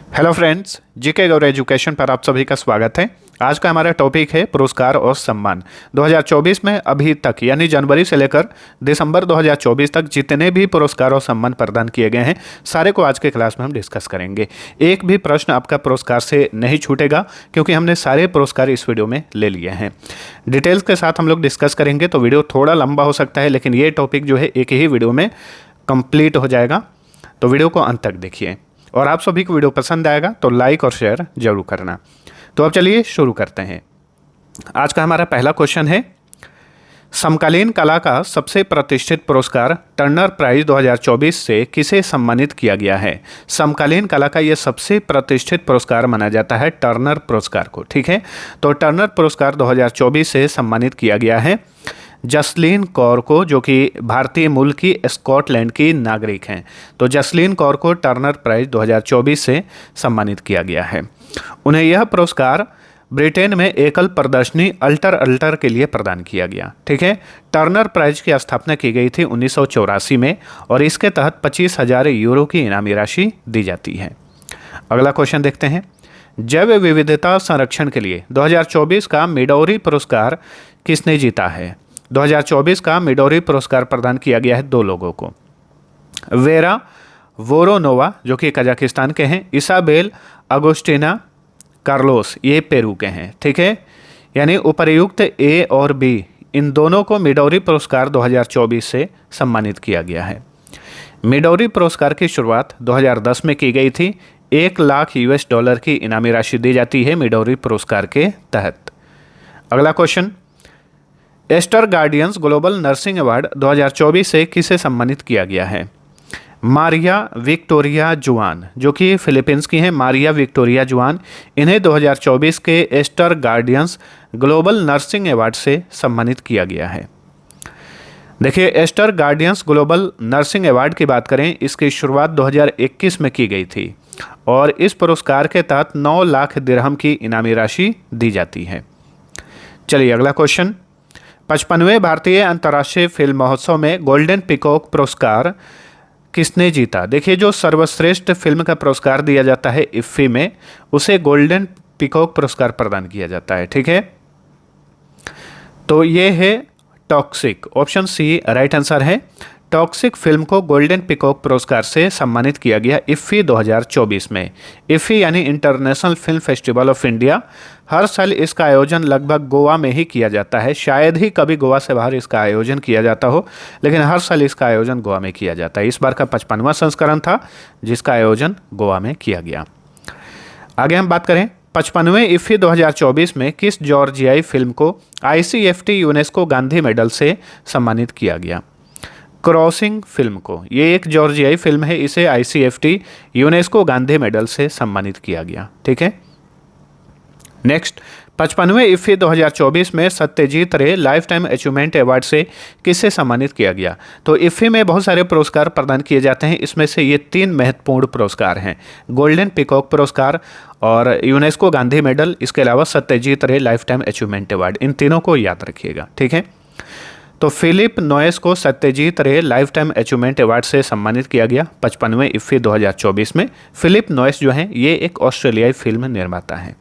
Hello friends, GK गौर education पर आप सभी का स्वागत है। आज का हमारा टॉपिक है पुरस्कार और सम्मान। 2024 में अभी तक यानी जनवरी से लेकर दिसंबर 2024 तक जितने भी पुरस्कार और सम्मान प्रदान किए गए हैं सारे को आज के क्लास में हम डिस्कस करेंगे। एक भी प्रश्न आपका पुरस्कार से नहीं छूटेगा क्योंकि हमने सारे पुरस्कार इस वीडियो में ले लिए हैं। डिटेल्स के साथ हम लोग डिस्कस करेंगे तो वीडियो थोड़ा लंबा हो सकता है, लेकिन ये टॉपिक जो है एक ही वीडियो में कंप्लीट हो जाएगा, तो वीडियो को अंत तक देखिए। और आप सभी को वीडियो पसंद आएगा तो लाइक और शेयर जरूर करना। तो अब चलिए शुरू करते हैं। आज का हमारा पहला क्वेश्चन है, समकालीन कला का सबसे प्रतिष्ठित पुरस्कार टर्नर प्राइज 2024 से किसे सम्मानित किया गया है। समकालीन कला का यह सबसे प्रतिष्ठित पुरस्कार माना जाता है टर्नर पुरस्कार को, ठीक है। तो टर्नर पुरस्कार 2024 से सम्मानित किया गया है जसलीन कौर को, जो कि भारतीय मूल की स्कॉटलैंड की नागरिक हैं। तो जसलीन कौर को टर्नर प्राइज 2024 से सम्मानित किया गया है। उन्हें यह पुरस्कार ब्रिटेन में एकल प्रदर्शनी अल्टर अल्टर के लिए प्रदान किया गया, ठीक है। टर्नर प्राइज की स्थापना की गई थी 1984 में और इसके तहत 25,000 यूरो की इनामी राशि दी जाती है। अगला क्वेश्चन देखते हैं, जैव विविधता संरक्षण के लिए 2024 का मिडोरी पुरस्कार किसने जीता है। 2024 का मिडोरी पुरस्कार प्रदान किया गया है दो लोगों को, वेरा वोरोनोवा जो कि कजाकिस्तान के हैं, इसाबेल अगोस्टिना कार्लोस ये पेरू के हैं, ठीक है। यानी उपर्युक्त ए और बी इन दोनों को मिडोरी पुरस्कार 2024 से सम्मानित किया गया है। मिडोरी पुरस्कार की शुरुआत 2010 में की गई थी। 1 लाख US$ की इनामी राशि दी जाती है मिडोरी पुरस्कार के तहत। अगला question, Aster Guardians Global Nursing Award 2024 से किसे सम्मानित किया गया है। मारिया विक्टोरिया जुआन जो कि फिलीपींस की हैं, मारिया विक्टोरिया जुआन, इन्हें 2024 के Aster Guardians Global Nursing Award से सम्मानित किया गया है। देखिए, Aster Guardians Global Nursing Award की बात करें, इसकी शुरुआत 2021 में की गई थी और इस पुरस्कार के तहत 9 लाख दिरहम की इनामी राशि दी जाती है। चलिए अगला क्वेश्चन, 55वें भारतीय अंतर्राष्ट्रीय फिल्म महोत्सव में गोल्डन पीकॉक पुरस्कार किसने जीता। देखिए, जो सर्वश्रेष्ठ फिल्म का पुरस्कार दिया जाता है इफ्फी में, उसे गोल्डन पीकॉक पुरस्कार प्रदान किया जाता है, ठीक है। तो ये है Toxic, option C right answer है। टॉक्सिक फिल्म को गोल्डन पीकॉक पुरस्कार से सम्मानित किया गया इफ्फी 2024 में। इफ्फी यानी international film festival of India, हर साल इसका आयोजन लगभग गोवा में ही किया जाता है। शायद ही कभी गोवा से बाहर इसका आयोजन किया जाता हो, लेकिन हर साल इसका आयोजन गोवा में किया जाता है। इस बार का 55वां संस्करण था जिसका आयोजन गोवा में किया गया। आगे हम बात करें, 55वें इफ्फी 2024 में किस जॉर्जियाई फिल्म को ICFT यूनेस्को गांधी मेडल से सम्मानित किया गया। क्रॉसिंग फिल्म को, ये एक जॉर्जियाई फिल्म है, इसे ICFT यूनेस्को गांधी मेडल से सम्मानित किया गया, ठीक है। नेक्स्ट, 55वें इफ्फी 2024 में सत्यजीत रे लाइफ टाइम अचीवमेंट अवार्ड से किसे सम्मानित किया गया। तो इफ्फी में बहुत सारे पुरस्कार प्रदान किए जाते हैं, इसमें से ये 3 महत्वपूर्ण पुरस्कार हैं, गोल्डन पीकॉक पुरस्कार और यूनेस्को गांधी मेडल, इसके अलावा सत्यजीत रे लाइफ टाइम अचीवमेंट अवार्ड। इन तीनों को याद रखिएगा, ठीक है। तो फिलिप नॉयस को सत्यजीत रे लाइफ टाइम अचीवमेंट अवार्ड से सम्मानित किया गया 55वें इफ्फी 2024 में। फिलिप नॉयस जो हैं ये एक ऑस्ट्रेलियाई फिल्म निर्माता हैं।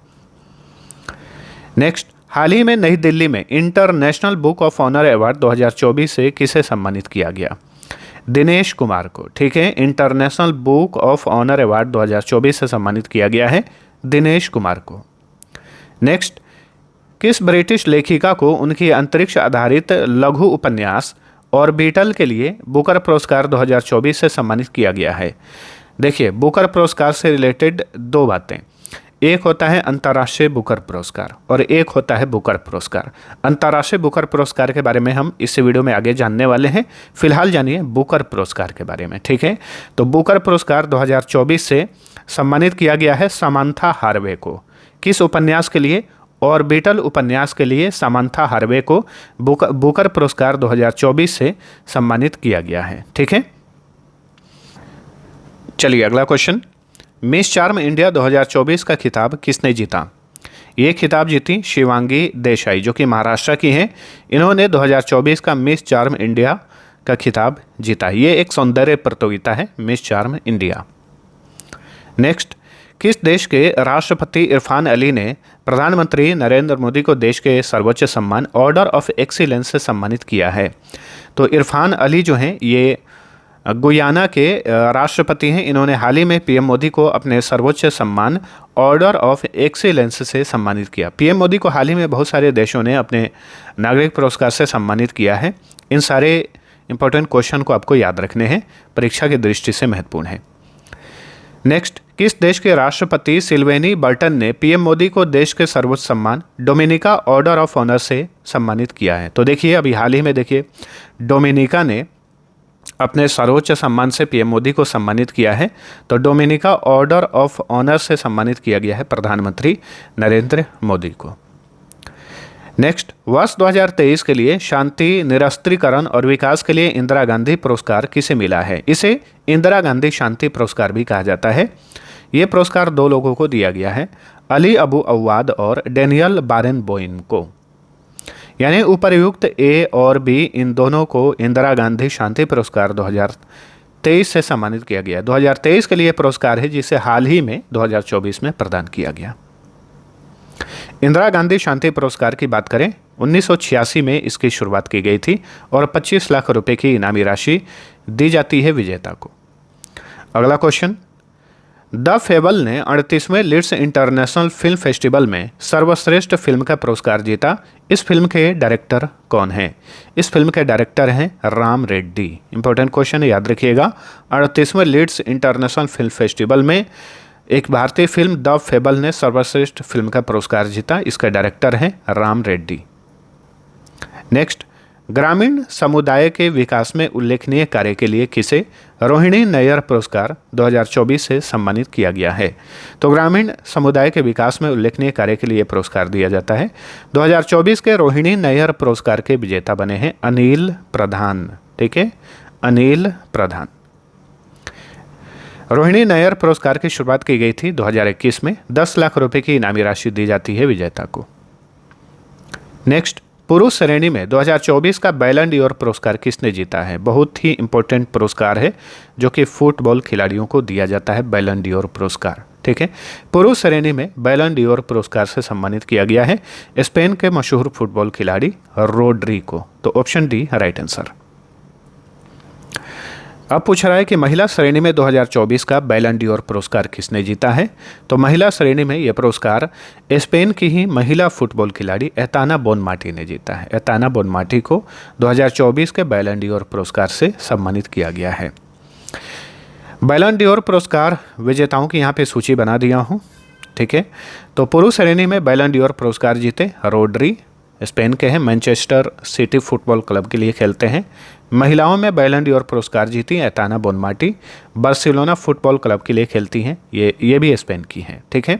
नेक्स्ट, हाल ही में नई दिल्ली में International Book of Honour Award 2024 से किसे सम्मानित किया गया। दिनेश कुमार को, ठीक है। International Book of Honour Award 2024 से सम्मानित किया गया है दिनेश कुमार को। नेक्स्ट, किस ब्रिटिश लेखिका को उनकी अंतरिक्ष आधारित लघु उपन्यास ऑर्बिटल के लिए बुकर पुरस्कार 2024 से सम्मानित किया गया है। देखिए, बुकर पुरस्कार से रिलेटेड 2 बातें, एक होता है अंतर्राष्ट्रीय बुकर पुरस्कार और एक होता है बुकर पुरस्कार। अंतर्राष्ट्रीय बुकर पुरस्कार के बारे में हम इस वीडियो में आगे जानने वाले हैं, फिलहाल जानिए बुकर पुरस्कार के बारे में, ठीक है। तो बुकर पुरस्कार 2024 से सम्मानित किया गया है समांथा हार्वे को। किस उपन्यास के लिए? ऑर्बिटल उपन्यास के लिए समांथा हार्वे को बुकर पुरस्कार 2024 से सम्मानित किया गया है, ठीक है। चलिए अगला क्वेश्चन, मिस चार्म इंडिया 2024 का खिताब किसने जीता। ये खिताब जीती शिवांगी देसाई जो कि महाराष्ट्र की हैं। इन्होंने 2024 का मिस चार्म इंडिया का खिताब जीता। ये एक सौंदर्य प्रतियोगिता है, मिस चार्म इंडिया। नेक्स्ट, किस देश के राष्ट्रपति इरफान अली ने प्रधानमंत्री नरेंद्र मोदी को देश के सर्वोच्च सम्मान ऑर्डर ऑफ एक्सीलेंस से सम्मानित किया है? तो इरफान अली जो हैं ये गुयाना के राष्ट्रपति हैं। इन्होंने हाल ही में पीएम मोदी को अपने सर्वोच्च सम्मान ऑर्डर ऑफ एक्सीलेंस से सम्मानित किया। पीएम मोदी को हाल ही में बहुत सारे देशों ने अपने नागरिक पुरस्कार से सम्मानित किया है। इन सारे इंपॉर्टेंट क्वेश्चन को आपको याद रखने हैं, परीक्षा की दृष्टि से महत्वपूर्ण है। नेक्स्ट, किस देश के राष्ट्रपति सिल्वेनी बर्टन ने पीएम मोदी को देश के सर्वोच्च सम्मान डोमिनिका ऑर्डर ऑफ ऑनर से सम्मानित किया है? तो देखिए, अभी हाल ही में देखिए डोमिनिका ने अपने सर्वोच्च सम्मान से पीएम मोदी को सम्मानित किया है। तो डोमिनिका ऑर्डर ऑफ ऑनर से सम्मानित किया गया है प्रधानमंत्री नरेंद्र मोदी को। नेक्स्ट, वर्ष 2023 के लिए शांति, निरस्त्रीकरण और विकास के लिए इंदिरा गांधी पुरस्कार किसे मिला है? इसे इंदिरा गांधी शांति पुरस्कार भी कहा जाता है। ये पुरस्कार 2 लोगों को दिया गया है, अली अबू अव्वाद और डेनियल बारेनबोइम को। यानी उपर्युक्त ए और बी, इन दोनों को इंदिरा गांधी शांति पुरस्कार 2023 से सम्मानित किया गया। 2023 के लिए पुरस्कार है जिसे हाल ही में 2024 में प्रदान किया गया। इंदिरा गांधी शांति पुरस्कार की बात करें, 1986 में इसकी शुरुआत की गई थी और 25 लाख रुपए की इनामी राशि दी जाती है विजेता को। अगला क्वेश्चन, द फेबल ने 38वें लीड्स इंटरनेशनल फिल्म फेस्टिवल में सर्वश्रेष्ठ फिल्म का पुरस्कार जीता। इस फिल्म के डायरेक्टर कौन हैं? इस फिल्म के डायरेक्टर हैं राम रेड्डी। इंपॉर्टेंट क्वेश्चन है, याद रखिएगा। 38वें लीड्स इंटरनेशनल फिल्म फेस्टिवल में एक भारतीय फिल्म द फेबल ने सर्वश्रेष्ठ फिल्म का पुरस्कार जीता। इसका डायरेक्टर हैं राम रेड्डी। नेक्स्ट, ग्रामीण समुदाय के विकास में उल्लेखनीय कार्य के लिए किसे रोहिणी नैयर पुरस्कार 2024 से सम्मानित किया गया है? तो ग्रामीण समुदाय के विकास में उल्लेखनीय कार्य के लिए पुरस्कार दिया जाता है। 2024 के रोहिणी नैयर पुरस्कार के विजेता बने हैं अनिल प्रधान। ठीक है, अनिल प्रधान। रोहिणी नैयर पुरस्कार की शुरुआत की गई थी 2021 में। 10 लाख रुपए की इनामी राशि दी जाती है विजेता को। नेक्स्ट, पुरुष श्रेणी में 2024 का बैलन डी'ओर पुरस्कार किसने जीता है? बहुत ही इंपॉर्टेंट पुरस्कार है जो कि फुटबॉल खिलाड़ियों को दिया जाता है, बैलन डी'ओर पुरस्कार। ठीक है, पुरुष श्रेणी में बैलन डी'ओर पुरस्कार से सम्मानित किया गया है स्पेन के मशहूर फुटबॉल खिलाड़ी रोड्री को। तो ऑप्शन डी राइट आंसर। अब पूछ रहा है कि महिला श्रेणी में 2024 का बैलन डी'ओर पुरस्कार किसने जीता है? तो महिला श्रेणी में यह पुरस्कार स्पेन की ही महिला फुटबॉल खिलाड़ी एताना बोनमाटी ने जीता है। एताना बोनमाटी को 2024 के बैलन डी'ओर पुरस्कार से सम्मानित किया गया है। बैलन डी'ओर पुरस्कार विजेताओं की यहाँ पे सूची बना दिया हूँ। ठीक है, तो पुरुष श्रेणी में बैलन डी'ओर पुरस्कार जीते रोड्री, स्पेन के हैं, मैनचेस्टर सिटी फुटबॉल क्लब के लिए खेलते हैं। महिलाओं में बैलन डी'ओर पुरस्कार जीती Aitana Bonmati, Barcelona football club के लिए खेलती हैं, ये भी स्पेन की हैं। ठीक है,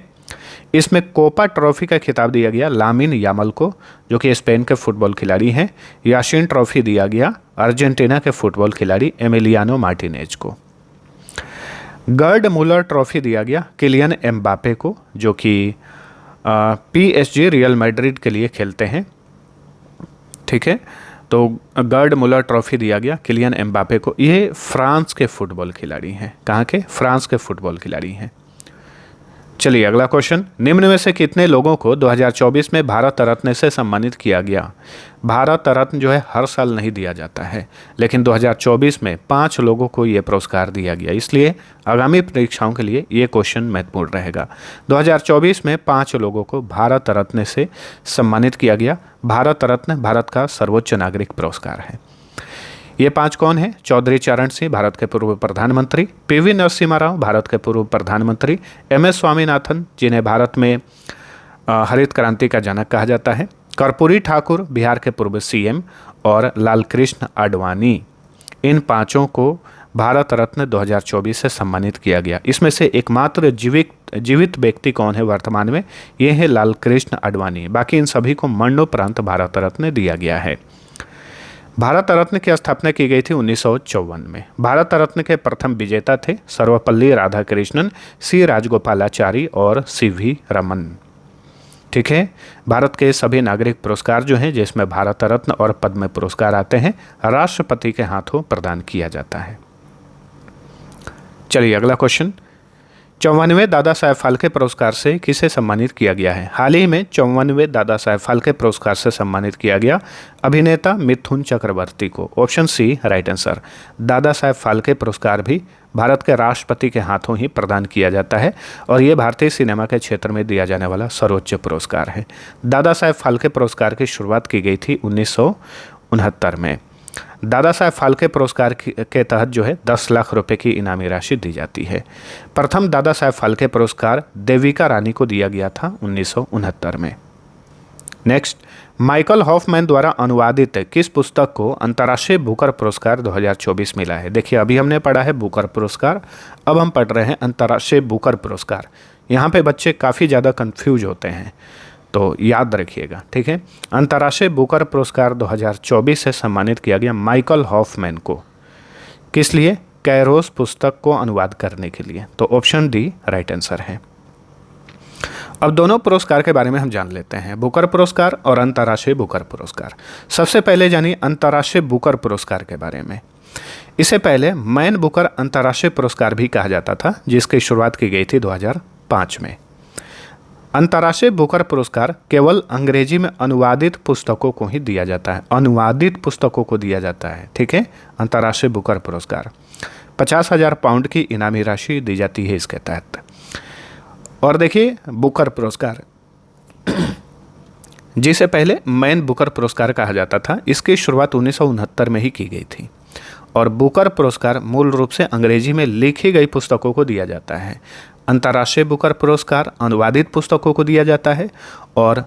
इसमें कोपा ट्रॉफी का खिताब दिया गया लामिन यामल को, जो कि स्पेन के फुटबॉल खिलाड़ी हैं। याशीन ट्रॉफी दिया गया अर्जेंटीना के फुटबॉल खिलाड़ी एमिलियानो मार्टिनेज को। गर्ड मुलर ट्रॉफी दिया गया किलियन एम्बापे को, जो कि PSG रियल मैड्रिड के लिए खेलते हैं। ठीक है, तो गर्ड मुलर ट्रॉफी दिया गया किलियन एम्बापे को। ये फ्रांस के फुटबॉल खिलाड़ी हैं। कहाँ के? फ्रांस के फुटबॉल खिलाड़ी हैं। चलिए अगला क्वेश्चन, निम्न में से कितने लोगों को 2024 में भारत रत्न से सम्मानित किया गया? भारत रत्न जो है हर साल नहीं दिया जाता है, लेकिन 2024 में 5 लोगों को ये पुरस्कार दिया गया, इसलिए आगामी परीक्षाओं के लिए ये क्वेश्चन महत्वपूर्ण रहेगा। 2024 में 5 लोगों को भारत रत्न से सम्मानित किया गया। भारत रत्न भारत का सर्वोच्च नागरिक पुरस्कार है। ये 5 कौन है? चौधरी चरण सिंह, भारत के पूर्व प्रधानमंत्री; PV नरसिम्हा राव, भारत के पूर्व प्रधानमंत्री; MS स्वामीनाथन, जिन्हें भारत में हरित क्रांति का जनक कहा जाता है; कर्पूरी ठाकुर, बिहार के पूर्व CM; और लालकृष्ण आडवाणी। इन 5 को भारत रत्न 2024 से सम्मानित किया गया। इसमें से एकमात्र जीवित व्यक्ति कौन है वर्तमान में? ये है लालकृष्ण आडवाणी। बाकी इन सभी को मरणोपरांत भारत रत्न दिया गया है। भारत रत्न की स्थापना की गई थी 1954 में। भारत रत्न के प्रथम विजेता थे सर्वपल्ली राधाकृष्णन, C राजगोपालाचारी और CV रमन। ठीक है, भारत के सभी नागरिक पुरस्कार जो हैं, जिसमें भारत रत्न और पद्म पुरस्कार आते हैं, राष्ट्रपति के हाथों प्रदान किया जाता है। चलिए अगला क्वेश्चन, 54वें दादा साहेब फाल्के पुरस्कार से किसे सम्मानित किया गया है? हाल ही में 54वें दादा साहेब फाल्के पुरस्कार से सम्मानित किया गया अभिनेता मिथुन चक्रवर्ती को। Option C right answer. Dada Saheb Phalke पुरस्कार भी भारत के राष्ट्रपति के हाथों ही प्रदान किया जाता है और ये भारतीय सिनेमा के क्षेत्र में दिया जाने वाला सर्वोच्च पुरस्कार है। दादा साहेब फाल्के पुरस्कार की शुरुआत की गई थी 1969 में। दादा साहेब फाल्के पुरस्कार के तहत जो है 10 लाख रुपए की इनामी राशि दी जाती है। प्रथम दादा साहेब फाल्के पुरस्कार देविका रानी को दिया गया था 1969 में। नेक्स्ट, माइकल हॉफमैन द्वारा अनुवादित किस पुस्तक को अंतर्राष्ट्रीय बुकर पुरस्कार 2024 मिला है? देखिए, अभी हमने पढ़ा है बुकर पुरस्कार, अब हम पढ़ रहे हैं अंतर्राष्ट्रीय बुकर पुरस्कार। यहाँ पे बच्चे काफ़ी ज़्यादा कंफ्यूज होते हैं, तो याद रखिएगा, ठीक है। अंतर्राष्ट्रीय बुकर पुरस्कार 2024 से सम्मानित किया गया माइकल हॉफमैन को। किस लिए? कैरोस पुस्तक को अनुवाद करने के लिए। तो ऑप्शन डी राइट आंसर है। अब दोनों पुरस्कार के बारे में हम जान लेते हैं, बुकर पुरस्कार और अंतर्राष्ट्रीय बुकर पुरस्कार। सबसे पहले जानिए अंतर्राष्ट्रीय बुकर पुरस्कार के बारे में। इसे पहले मैन बुकर अंतर्राष्ट्रीय पुरस्कार भी कहा जाता था, जिसकी शुरुआत की गई थी 2005 में। अंतर्राष्ट्रीय बुकर पुरस्कार केवल अंग्रेजी में अनुवादित पुस्तकों को ही दिया जाता है, अनुवादित पुस्तकों को दिया जाता है, ठीक है। अंतर्राष्ट्रीय बुकर पुरस्कार 50,000 पाउंड की इनामी राशि दी जाती है इसके तहत। और देखिए बुकर पुरस्कार जिसे पहले मैन बुकर पुरस्कार कहा जाता था, इसकी शुरुआत 1969 में ही की गई थी। और बुकर पुरस्कार मूल रूप से अंग्रेजी में लिखी गई पुस्तकों को दिया जाता है। अंतर्राष्ट्रीय बुकर पुरस्कार अनुवादित पुस्तकों को दिया जाता है और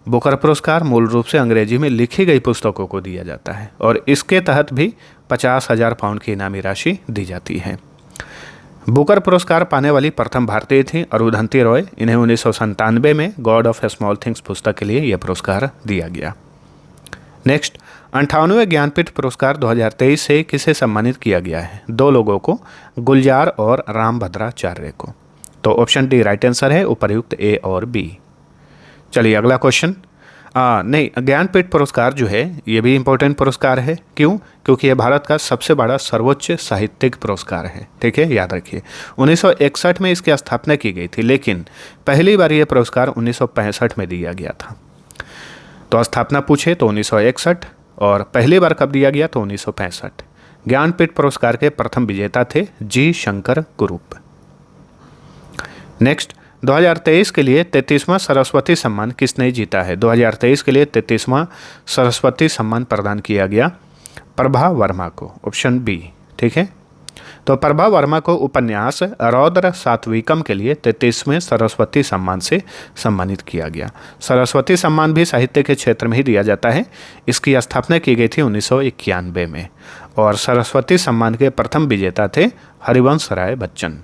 बुकर पुरस्कार मूल रूप से अंग्रेजी में लिखी गई पुस्तकों को दिया जाता है और इसके तहत भी 50,000 पाउंड की इनामी राशि दी जाती है। बुकर पुरस्कार पाने वाली प्रथम भारतीय थी अरुंधति रॉय। इन्हें 1997 में गॉड ऑफ स्मॉल थिंग्स पुस्तक के लिए यह पुरस्कार दिया गया। नेक्स्ट, 58वें ज्ञानपीठ पुरस्कार 2023 से किसे सम्मानित किया गया है? 2 लोगों को, गुलजार और रामभद्राचार्य को। तो ऑप्शन डी राइट आंसर है, उपर्युक्त ए और बी। चलिए अगला क्वेश्चन। नहीं, ज्ञानपीठ पुरस्कार जो है ये भी इम्पोर्टेंट पुरस्कार है। क्यों? क्योंकि ये भारत का सबसे बड़ा सर्वोच्च साहित्यिक पुरस्कार है, ठीक है, याद रखिए। 1961 में इसकी स्थापना की गई थी, लेकिन पहली बार ये पुरस्कार 1965 में दिया गया था। तो स्थापना पूछे तो 1961 और पहली बार कब दिया गया तो 1965। ज्ञानपीठ पुरस्कार के प्रथम विजेता थे जी शंकर कुरूप। नेक्स्ट, 2023 के लिए 33वां सरस्वती सम्मान किसने जीता है? 2023 के लिए 33वां सरस्वती सम्मान प्रदान किया गया प्रभा वर्मा को। ऑप्शन बी, ठीक है। तो प्रभा वर्मा को उपन्यास रौद्र सात्विकम के लिए 33वें सरस्वती सम्मान से सम्मानित किया गया। सरस्वती सम्मान भी साहित्य के क्षेत्र में ही दिया जाता है। इसकी स्थापना की गई थी 1991 में और सरस्वती सम्मान के प्रथम विजेता थे हरिवंश राय बच्चन।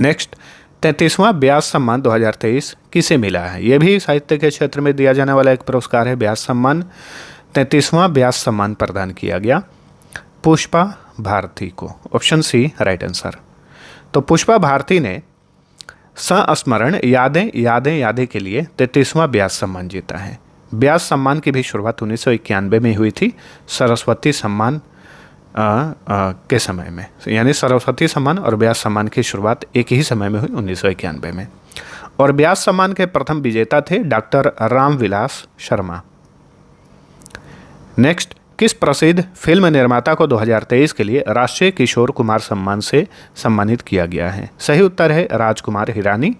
नेक्स्ट, 33वां व्यास सम्मान 2023 किसे मिला है? यह भी साहित्य के क्षेत्र में दिया जाने वाला एक पुरस्कार है, व्यास सम्मान। 33वां व्यास सम्मान प्रदान किया गया पुष्पा भारती को। Option C right answer. तो पुष्पा भारती ने संस्मरण यादें यादें यादें के लिए 33वां व्यास सम्मान जीता है। व्यास सम्मान की भी शुरुआत 1991 में हुई थी, सरस्वती सम्मान के समय में, यानी सरस्वती सम्मान और व्यास सम्मान की शुरुआत एक ही समय में हुई 1991 में। और व्यास सम्मान के प्रथम विजेता थे डॉक्टर रामविलास शर्मा। नेक्स्ट, किस प्रसिद्ध फिल्म निर्माता को 2023 के लिए राष्ट्रीय किशोर कुमार सम्मान से सम्मानित किया गया है? सही उत्तर है राजकुमार हिरानी।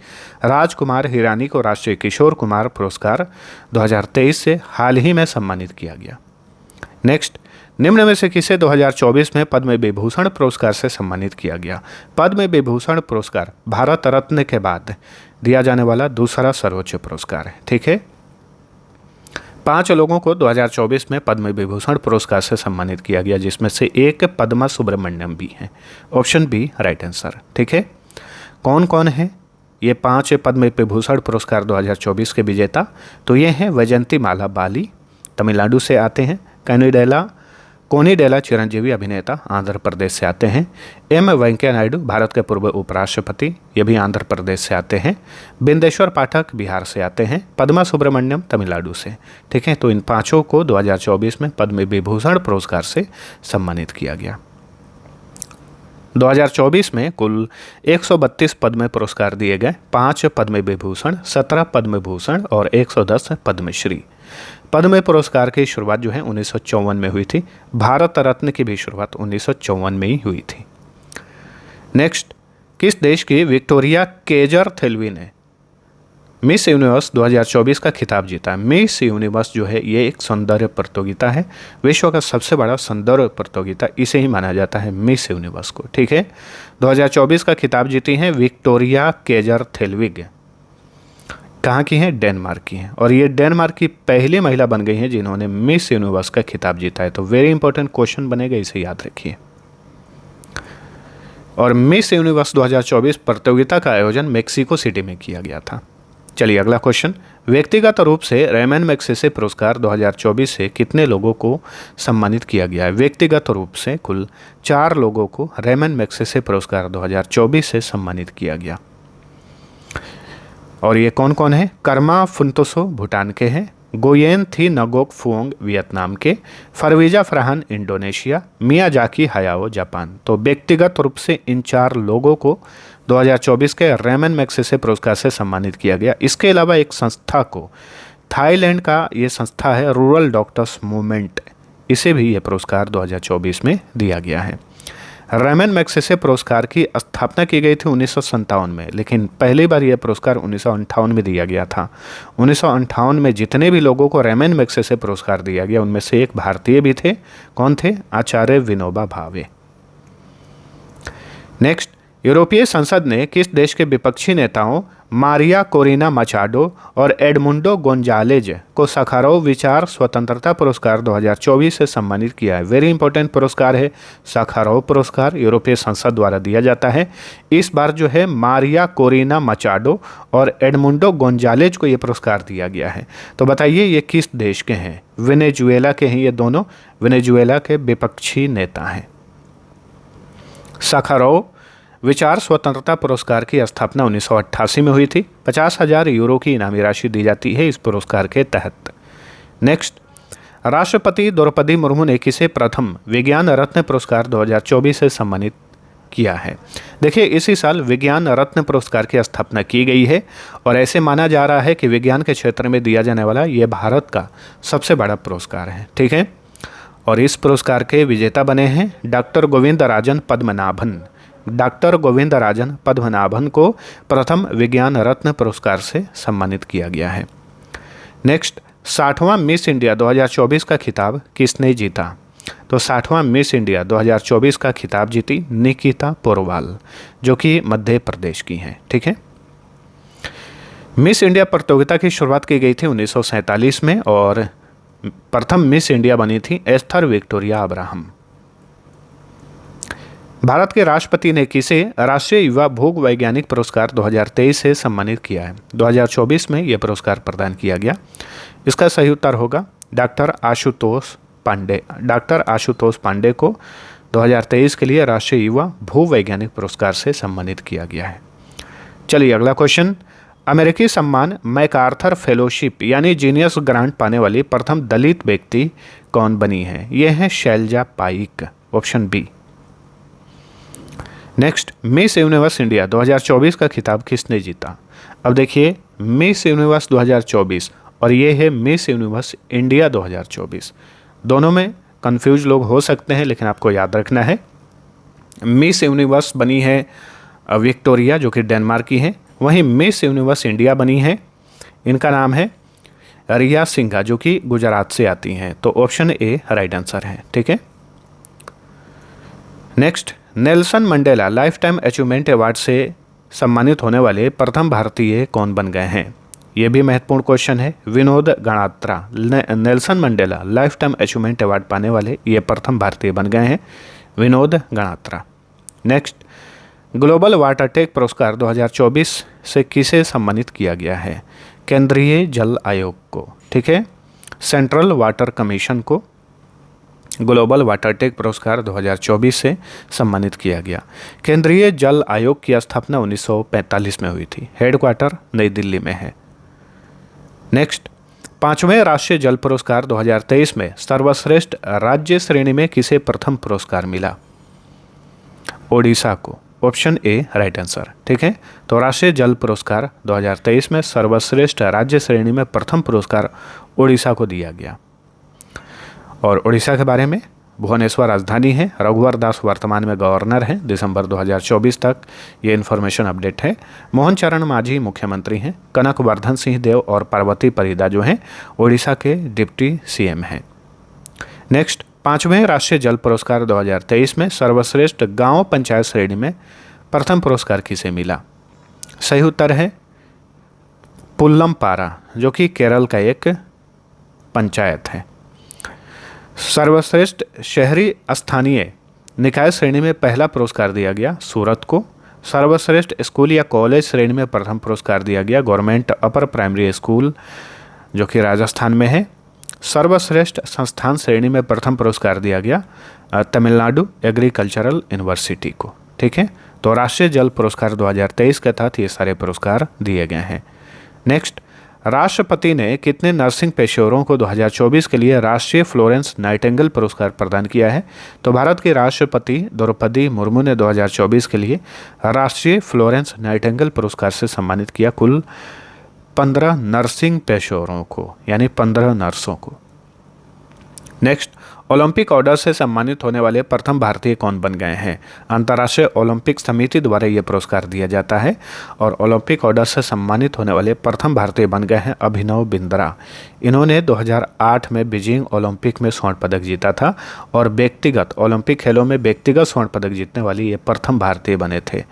राजकुमार हिरानी को राष्ट्रीय किशोर कुमार पुरस्कार 2023 से हाल ही में सम्मानित किया गया। नेक्स्ट, निम्न में से किसे 2024 में पद्म विभूषण पुरस्कार से सम्मानित किया गया? पद्म विभूषण पुरस्कार भारत रत्न के बाद दिया जाने वाला दूसरा सर्वोच्च पुरस्कार है, ठीक है। 5 लोगों को 2024 में पद्म विभूषण पुरस्कार से सम्मानित किया गया, जिसमें से एक पद्मा सुब्रमण्यम भी है। ऑप्शन बी राइट आंसर, ठीक है। कौन कौन है ये 5 पद्म विभूषण पुरस्कार 2024 के विजेता? तो ये हैं वैजयंती माला बाली, तमिलनाडु से आते हैं। कोनीडेला चिरंजीवी अभिनेता, आंध्र प्रदेश से आते हैं। एम वेंकैया नायडू, भारत के पूर्व उपराष्ट्रपति, ये भी आंध्र प्रदेश से आते हैं। बिंदेश्वर पाठक बिहार से आते हैं। पद्मा सुब्रमण्यम तमिलनाडु से, ठीक है। तो इन 5 को 2024 में पद्म विभूषण पुरस्कार से सम्मानित किया गया। 2024 में कुल 132 पद्म पुरस्कार दिए गए, 5 पद्म विभूषण, 17 पद्म भूषण और 110 पद्मश्री। पद्म पुरस्कार की शुरुआत जो है 1954 में हुई थी। भारत रत्न की भी शुरुआत 1954 में ही हुई थी। नेक्स्ट, किस देश की विक्टोरिया केजर-थेल्वी ने मिस यूनिवर्स 2024 का खिताब जीता? मिस यूनिवर्स जो है ये एक सौंदर्य प्रतियोगिता है, विश्व का सबसे बड़ा सौंदर्य प्रतियोगिता इसे ही माना जाता है मिस यूनिवर्स को, ठीक है। 2024 का खिताब जीती हैं विक्टोरिया केजर-थेल्विग। कहाँ की हैं? डेनमार्क की हैं, और ये डेनमार्क की पहली महिला बन गई हैं जिन्होंने मिस यूनिवर्स का खिताब जीता है। तो वेरी इंपॉर्टेंट क्वेश्चन बनेगा, इसे याद रखिए। और मिस यूनिवर्स 2024 प्रतियोगिता का आयोजन मेक्सिको सिटी में किया गया था। चलिए अगला क्वेश्चन, व्यक्तिगत रूप से रेमन मैग्सेसे पुरस्कार 2024 से कितने लोगों को सम्मानित किया गया है? व्यक्तिगत रूप से कुल 4 लोगों को रेमन मैग्सेसे पुरस्कार 2024 से सम्मानित किया गया। और ये कौन कौन है? कर्मा फुंतोसो भूटान के हैं, गोयेन थी नगोक फुओंग वियतनाम के, फरवीजा फरहान इंडोनेशिया, मियाजाकी हायाओ जापान। तो व्यक्तिगत रूप से इन 4 लोगों को 2024 के रेमन मैग्सेसे पुरस्कार से सम्मानित किया गया। इसके अलावा एक संस्था को, थाईलैंड का ये संस्था है रूरल डॉक्टर्स मूवमेंट, इसे भी ये पुरस्कार 2024 में दिया गया है। रेमन मैग्सेसे पुरस्कार की स्थापना की गई थी 1957 में, लेकिन पहली बार यह पुरस्कार 1958 में दिया गया था। 1958 में जितने भी लोगों को रेमन मैग्सेसे पुरस्कार दिया गया उनमें से एक भारतीय भी थे। कौन थे? आचार्य विनोबा भावे। नेक्स्ट, यूरोपीय संसद ने किस देश के विपक्षी नेताओं मारिया कोरिना मचाडो और एडमुंडो गोंजालेज को साखारोव विचार स्वतंत्रता पुरस्कार 2024 से सम्मानित किया है? वेरी इंपॉर्टेंट पुरस्कार है साखारोव पुरस्कार, यूरोपीय संसद द्वारा दिया जाता है। इस बार जो है मारिया कोरिना मचाडो और एडमुंडो गोंजालेज को ये पुरस्कार दिया गया है। तो बताइए ये किस देश के हैं? वेनेजुएला के हैं ये दोनों, वेनेजुएला के विपक्षी नेता हैं। साखारोव विचार स्वतंत्रता पुरस्कार की स्थापना 1988 में हुई थी। 50,000 यूरो की इनामी राशि दी जाती है इस पुरस्कार के तहत। नेक्स्ट, राष्ट्रपति द्रौपदी मुर्मू ने किसे प्रथम विज्ञान रत्न पुरस्कार 2024 से सम्मानित किया है? देखिए इसी साल विज्ञान रत्न पुरस्कार की स्थापना की गई है और ऐसे माना जा रहा है कि विज्ञान के क्षेत्र में दिया जाने वाला ये भारत का सबसे बड़ा पुरस्कार है, ठीक है। और इस पुरस्कार के विजेता बने हैं डॉक्टर गोविंदराजन पद्मनाभन। डॉक्टर गोविंदराजन पद्मनाभन को प्रथम विज्ञान रत्न पुरस्कार से सम्मानित किया गया है। नेक्स्ट, 60वां मिस इंडिया 2024 का खिताब किसने जीता? तो 60वां मिस इंडिया 2024 का खिताब जीती निकिता पोरवाल, जो कि मध्य प्रदेश की हैं, ठीक है। मिस इंडिया प्रतियोगिता की शुरुआत की गई थी 1947 में और प्रथम मिस इंडिया बनी थी एस्थर विक्टोरिया अब्राहम। भारत के राष्ट्रपति ने किसे राष्ट्रीय युवा भूग वैज्ञानिक पुरस्कार 2023 से सम्मानित किया है? 2024 में यह पुरस्कार प्रदान किया गया। इसका सही उत्तर होगा डॉक्टर आशुतोष पांडे। डॉक्टर आशुतोष पांडे को 2023 के लिए राष्ट्रीय युवा भू वैज्ञानिक पुरस्कार से सम्मानित किया गया है। चलिए अगला क्वेश्चन, अमेरिकी सम्मान मैकार्थर फेलोशिप यानी जीनियस ग्रांट पाने वाली प्रथम दलित व्यक्ति कौन बनी है? यह है Shailaja Paik, option B. Next, Miss Universe India 2024 का खिताब किसने जीता? अब देखिए मिस यूनिवर्स 2024 और ये है मिस यूनिवर्स इंडिया 2024, दोनों में कंफ्यूज लोग हो सकते हैं, लेकिन आपको याद रखना है मिस यूनिवर्स बनी है विक्टोरिया जो कि डेनमार्क की है, वहीं मिस यूनिवर्स इंडिया बनी है, इनका नाम है रिया सिंघा जो कि गुजरात से आती हैं। तो ऑप्शन ए राइट आंसर है, ठीक है। Next, Nelson Mandela lifetime achievement award से सम्मानित होने वाले प्रथम भारतीय कौन बन गए हैं? यह भी महत्वपूर्ण क्वेश्चन है। Vinod Ganatra Nelson Mandela lifetime achievement award पाने वाले ये प्रथम भारतीय बन गए हैं, Vinod Ganatra. Next, global water tech पुरस्कार 2024 से किसे सम्मानित किया गया है? केंद्रीय जल आयोग को, ठीक है, सेंट्रल वाटर कमीशन को ग्लोबल वाटर टेक पुरस्कार 2024 से सम्मानित किया गया। केंद्रीय जल आयोग की स्थापना 1945 में हुई थी, हेडक्वार्टर नई दिल्ली में है। नेक्स्ट, 5वें राष्ट्रीय जल पुरस्कार 2023 में सर्वश्रेष्ठ राज्य श्रेणी में किसे प्रथम पुरस्कार मिला? ओडिशा को। Option A right answer. ठीक है, तो राष्ट्रीय जल पुरस्कार 2023 में सर्वश्रेष्ठ राज्य श्रेणी में प्रथम पुरस्कार ओडिशा को दिया गया। और ओडिशा के बारे में, भुवनेश्वर राजधानी है, रघुवर दास वर्तमान में गवर्नर हैं दिसंबर 2024 तक, ये इन्फॉर्मेशन अपडेट है। मोहन चरण मांझी मुख्यमंत्री हैं। कनक वर्धन सिंह देव और पार्वती परिदा जो हैं ओडिशा के डिप्टी सीएम हैं। नेक्स्ट, 5वें राष्ट्रीय जल पुरस्कार 2023 में सर्वश्रेष्ठ गांव पंचायत श्रेणी में प्रथम पुरस्कार किसे मिला? सही उत्तर है पुल्लमपारा, जो कि केरल का एक पंचायत है। सर्वश्रेष्ठ शहरी स्थानीय निकाय श्रेणी में पहला पुरस्कार दिया गया सूरत को। सर्वश्रेष्ठ स्कूल या कॉलेज श्रेणी में प्रथम पुरस्कार दिया गया गवर्नमेंट अपर प्राइमरी स्कूल, जो कि राजस्थान में है। सर्वश्रेष्ठ संस्थान श्रेणी में प्रथम पुरस्कार दिया गया तमिलनाडु एग्रीकल्चरल यूनिवर्सिटी को। ठीक है, तो राष्ट्रीय जल पुरस्कार 2023 के तहत ये सारे पुरस्कार दिए गए हैं। नेक्स्ट, राष्ट्रपति ने कितने नर्सिंग पेशेवरों को 2024 के लिए राष्ट्रीय फ्लोरेंस नाइटिंगेल पुरस्कार प्रदान किया है? तो भारत के राष्ट्रपति द्रौपदी मुर्मू ने 2024 के लिए राष्ट्रीय फ्लोरेंस नाइटिंगेल पुरस्कार से सम्मानित किया कुल 15 नर्सिंग पेशेवरों को, यानी 15 नर्सों को। नेक्स्ट, ओलंपिक ऑर्डर से सम्मानित होने वाले प्रथम भारतीय कौन बन गए हैं? अंतर्राष्ट्रीय ओलंपिक समिति द्वारा यह पुरस्कार दिया जाता है और ओलंपिक ऑर्डर से सम्मानित होने वाले प्रथम भारतीय बन गए हैं अभिनव बिंद्रा। इन्होंने 2008 में बीजिंग ओलंपिक में स्वर्ण पदक जीता था और व्यक्तिगत ओलंपिक खेलों में व्यक्तिगत स्वर्ण पदक जीतने वाली ये प्रथम भारतीय बने थे।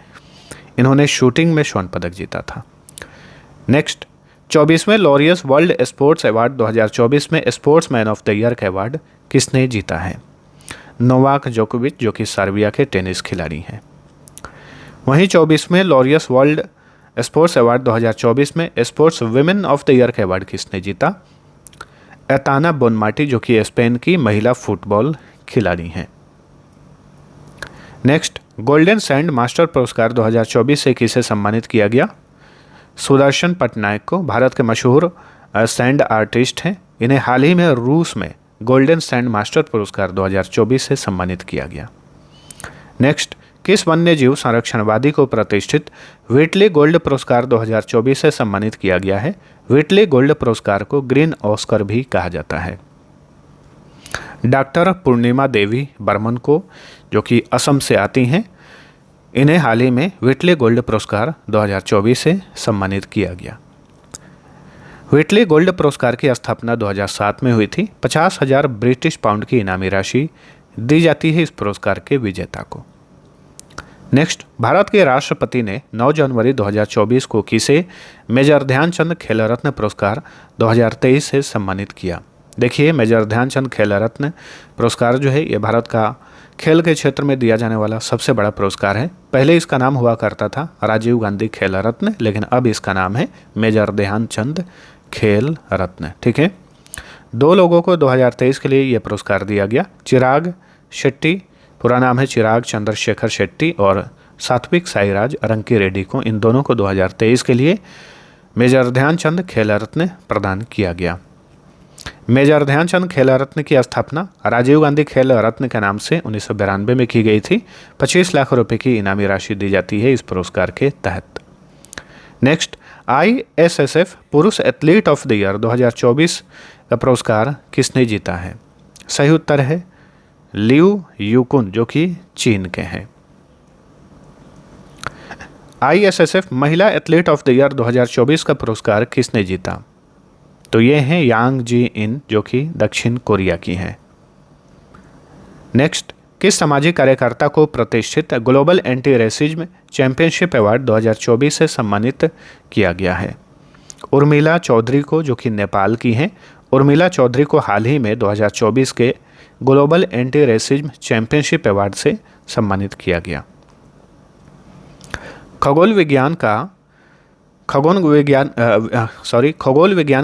इन्होंने शूटिंग में स्वर्ण पदक जीता था। नेक्स्ट, 24वें लॉरियस वर्ल्ड स्पोर्ट्स अवार्ड 2024 में sportsman of the year का अवार्ड किसने जीता है? नोवाक जोकोविच, जो कि सर्बिया के टेनिस खिलाड़ी हैं। वहीं 24वें लॉरियस वर्ल्ड स्पोर्ट्स अवार्ड 2024 में sports women of the year का अवार्ड किसने जीता? एताना बोनमाटी, जो कि स्पेन की महिला फुटबॉल खिलाड़ी हैं। नेक्स्ट, गोल्डन सैंड मास्टर पुरस्कार 2024 से किसे सम्मानित किया गया? सुदर्शन पटनायक को। भारत के मशहूर सैंड आर्टिस्ट हैं। इन्हें हाल ही में रूस में गोल्डन सैंड मास्टर पुरस्कार 2024 से सम्मानित किया गया। नेक्स्ट, किस वन्यजीव संरक्षणवादी को प्रतिष्ठित व्हिटली गोल्ड पुरस्कार 2024 से सम्मानित किया गया है? व्हिटली गोल्ड पुरस्कार को ग्रीन ऑस्कर भी कहा जाता है। डॉक्टर पूर्णिमा देवी बर्मन को, जो कि असम से आती हैं, इन्हें हाल ही में व्हिटली गोल्ड पुरस्कार 2024 से सम्मानित किया गया। व्हिटली गोल्ड पुरस्कार की स्थापना 2007 में हुई थी। 50,000 ब्रिटिश पाउंड की इनामी राशि दी जाती है इस पुरस्कार के विजेता को। नेक्स्ट, भारत के राष्ट्रपति ने 9 जनवरी 2024 को किसे मेजर ध्यानचंद खेल रत्न पुरस्कार 2023 से सम्मानित किया? देखिए, मेजर ध्यानचंद खेल रत्न पुरस्कार जो है ये भारत का खेल के क्षेत्र में दिया जाने वाला सबसे बड़ा पुरस्कार है। पहले इसका नाम हुआ करता था राजीव गांधी खेल रत्न, लेकिन अब इसका नाम है मेजर ध्यानचंद खेल रत्न। ठीक है, 2 लोगों को 2023 के लिए यह पुरस्कार दिया गया। चिराग शेट्टी, पूरा नाम है चिराग चंद्रशेखर शेट्टी, और सात्विक साईराज रंकी रेड्डी को, इन दोनों को 2023 के लिए मेजर ध्यानचंद खेल रत्न प्रदान किया गया। मेजर ध्यानचंद खेल रत्न की स्थापना राजीव गांधी खेल रत्न के नाम से 1992 में की गई थी। 25 लाख रुपए की इनामी राशि दी जाती है इस पुरस्कार के तहत। नेक्स्ट, ISSF पुरुष एथलीट ऑफ द ईयर 2024 का पुरस्कार किसने जीता है? सही उत्तर है लियू यूकुन, जो कि चीन के हैं। ISSF महिला एथलीट ऑफ द ईयर 2024 का पुरस्कार किसने जीता? तो ये हैं यांग जी इन, जो कि दक्षिण कोरिया की हैं। नेक्स्ट, किस सामाजिक कार्यकर्ता को प्रतिष्ठित global anti racism championship award 2024 से सम्मानित किया गया है? उर्मिला चौधरी को, जो कि नेपाल की हैं। उर्मिला चौधरी को हाल ही में 2024 के global anti racism championship award से सम्मानित किया गया। खगोल विज्ञान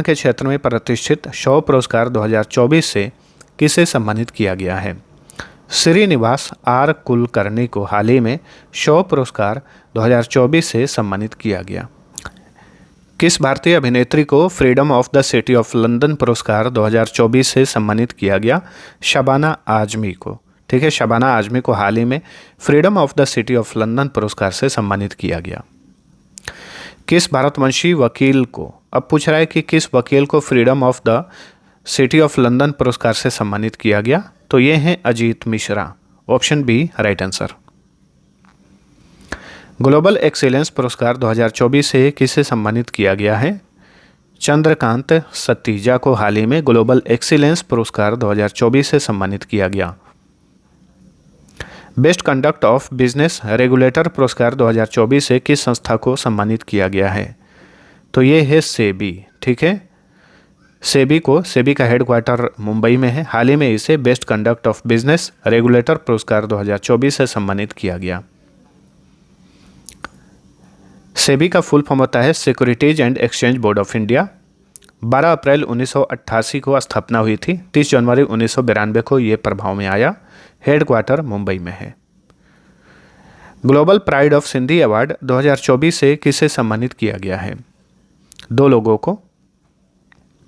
के क्षेत्र में प्रतिष्ठित शौ पुरस्कार 2024 से किसे सम्मानित किया गया है? श्रीनिवास आर कुलकर्णी को हाल ही में शौ पुरस्कार 2024 से सम्मानित किया गया। किस भारतीय अभिनेत्री को freedom of the city of London पुरस्कार 2024 से सम्मानित किया गया? शबाना आजमी को। ठीक है, शबाना आजमी को हाल ही में freedom of the city of London पुरस्कार से सम्मानित किया गया। किस भारतवंशी वकील को, अब पूछ रहा है कि किस वकील को freedom of the city of London पुरस्कार से सम्मानित किया गया, तो ये हैं Ajit Mishra. Option B right answer. Global excellence पुरस्कार 2024 से किसे सम्मानित किया गया है? चंद्रकांत सतीजा को हाल ही में ग्लोबल एक्सीलेंस पुरस्कार 2024 से सम्मानित किया गया। Best conduct of business regulator पुरस्कार 2024 से किस संस्था को सम्मानित किया गया है? तो ये है सेबी। ठीक है, सेबी का हेडक्वार्टर मुंबई में है। हाल ही में इसे best conduct of business regulator पुरस्कार 2024 से सम्मानित किया गया। सेबी का फुल फॉर्म होता है securities and exchange board of India. 12 अप्रैल 1988 को स्थापना हुई थी। 30 जनवरी 1992 को ये प्रभाव में आया। हेडक्वार्टर मुंबई में है। Global pride of Sindhi award 2024 से किसे सम्मानित किया गया है? 2 लोगों को,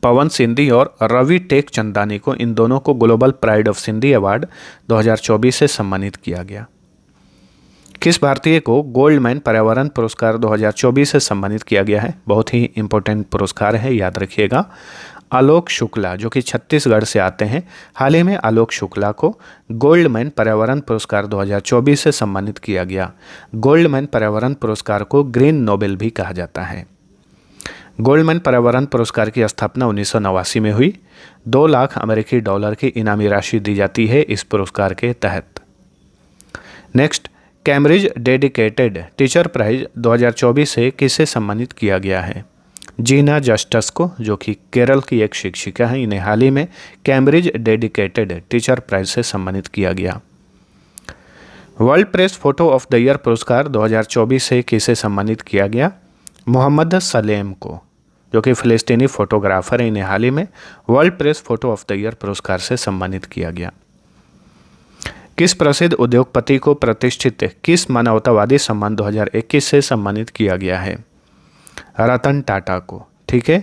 पवन सिंधी और रवि टेक चंदानी को, इन दोनों को global pride of Sindhi award 2024 से सम्मानित किया गया। किस भारतीय को गोल्डमैन पर्यावरण पुरस्कार 2024 से सम्मानित किया गया है? बहुत ही इंपॉर्टेंट पुरस्कार है, याद रखिएगा। आलोक शुक्ला, जो कि छत्तीसगढ़ से आते हैं। हाल ही में आलोक शुक्ला को गोल्डमैन पर्यावरण पुरस्कार 2024 से सम्मानित किया गया। गोल्डमैन पर्यावरण पुरस्कार को ग्रीन नोबेल भी कहा जाता है। गोल्डमैन पर्यावरण पुरस्कार की स्थापना 1989 में हुई। 2 लाख अमेरिकी डॉलर की इनामी राशि दी जाती है इस पुरस्कार के तहत। Next, Cambridge dedicated teacher prize 2024 से किसे सम्मानित किया गया है? जीना जस्टस को, जो कि केरल की एक शिक्षिका हैं। इन्हें हाल ही में कैम्ब्रिज डेडिकेटेड टीचर प्राइज से सम्मानित किया गया। World press photo of the year पुरस्कार 2024 से किसे सम्मानित किया गया? मोहम्मद सलेम को, जो कि फ़िलिस्तीनी फोटोग्राफर हैं। इन्हें हाल ही में world press photo of the year पुरस्कार से सम्मानित किया गया। किस प्रसिद्ध उद्योगपति को प्रतिष्ठित किस मानवतावादी सम्मान 2021 से सम्मानित किया गया है? रतन टाटा को। ठीक है,